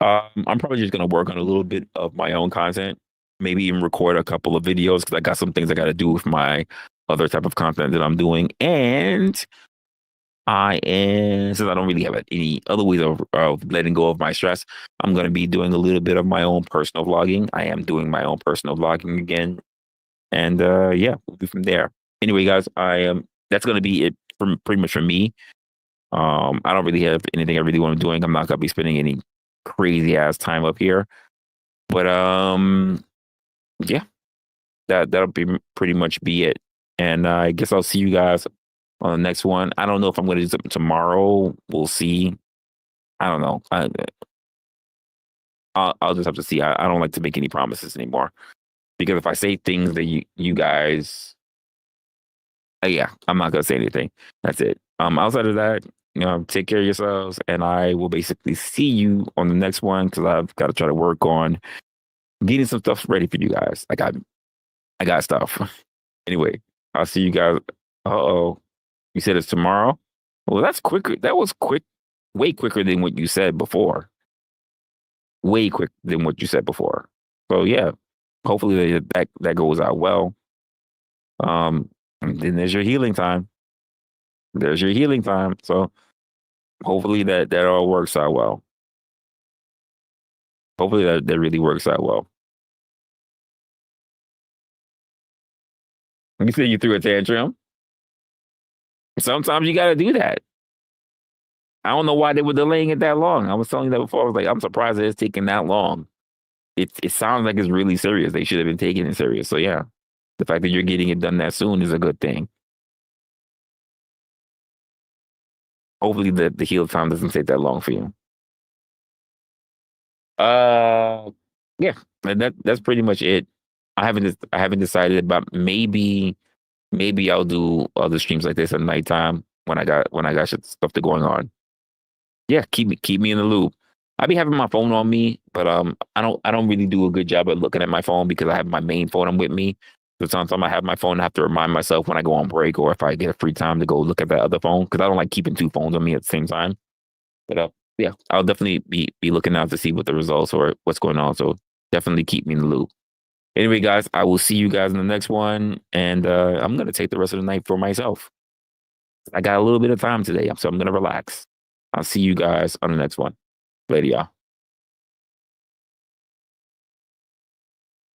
I'm probably just going to work on a little bit of my own content. Maybe even record a couple of videos because I got some things I got to do with my other type of content that I'm doing. And since I don't really have any other ways of letting go of my stress, I'm going to be doing a little bit of my own personal vlogging. I am doing my own personal vlogging again. And yeah, we'll be from there. Anyway, guys, that's going to be it pretty much for me. I don't really have anything I really want to be doing. I'm not going to be spending any crazy ass time up here. But yeah, that'll be pretty much be it. And I guess I'll see you guys on the next one. I don't know if I'm going to do something tomorrow. We'll see. I don't know. I'll just have to see. I don't like to make any promises anymore because if I say things that you guys, yeah, I'm not going to say anything. That's it. Outside of that, take care of yourselves, and I will basically see you on the next one because I've got to try to work on getting some stuff ready for you guys. I got stuff. Anyway, I'll see you guys. You said it's tomorrow? Well, that's quicker. That was quick, way quicker than what you said before. Way quicker than what you said before. So yeah, hopefully that goes out well. And then there's your healing time. There's your healing time. So hopefully that all works out well. Hopefully that really works out well. You said you threw a tantrum. Sometimes you got to do that. I don't know why they were delaying it that long. I was telling you that before. I was like, I'm surprised that it's taking that long. It sounds like it's really serious. They should have been taking it serious. So yeah, the fact that you're getting it done that soon is a good thing. Hopefully the heal time doesn't take that long for you. Yeah, and that's pretty much it. I haven't decided about maybe I'll do other streams like this at nighttime when I got stuff to going on. Yeah, keep me in the loop. I be having my phone on me, but I don't really do a good job at looking at my phone because I have my main phone with me. So sometimes I have my phone, I have to remind myself when I go on break or if I get a free time to go look at that other phone because I don't like keeping two phones on me at the same time. But yeah, I'll definitely be looking out to see what the results or what's going on. So definitely keep me in the loop. Anyway, guys, I will see you guys in the next one, and I'm gonna take the rest of the night for myself. I got a little bit of time today, so I'm gonna relax. I'll see you guys on the next one. Later, y'all.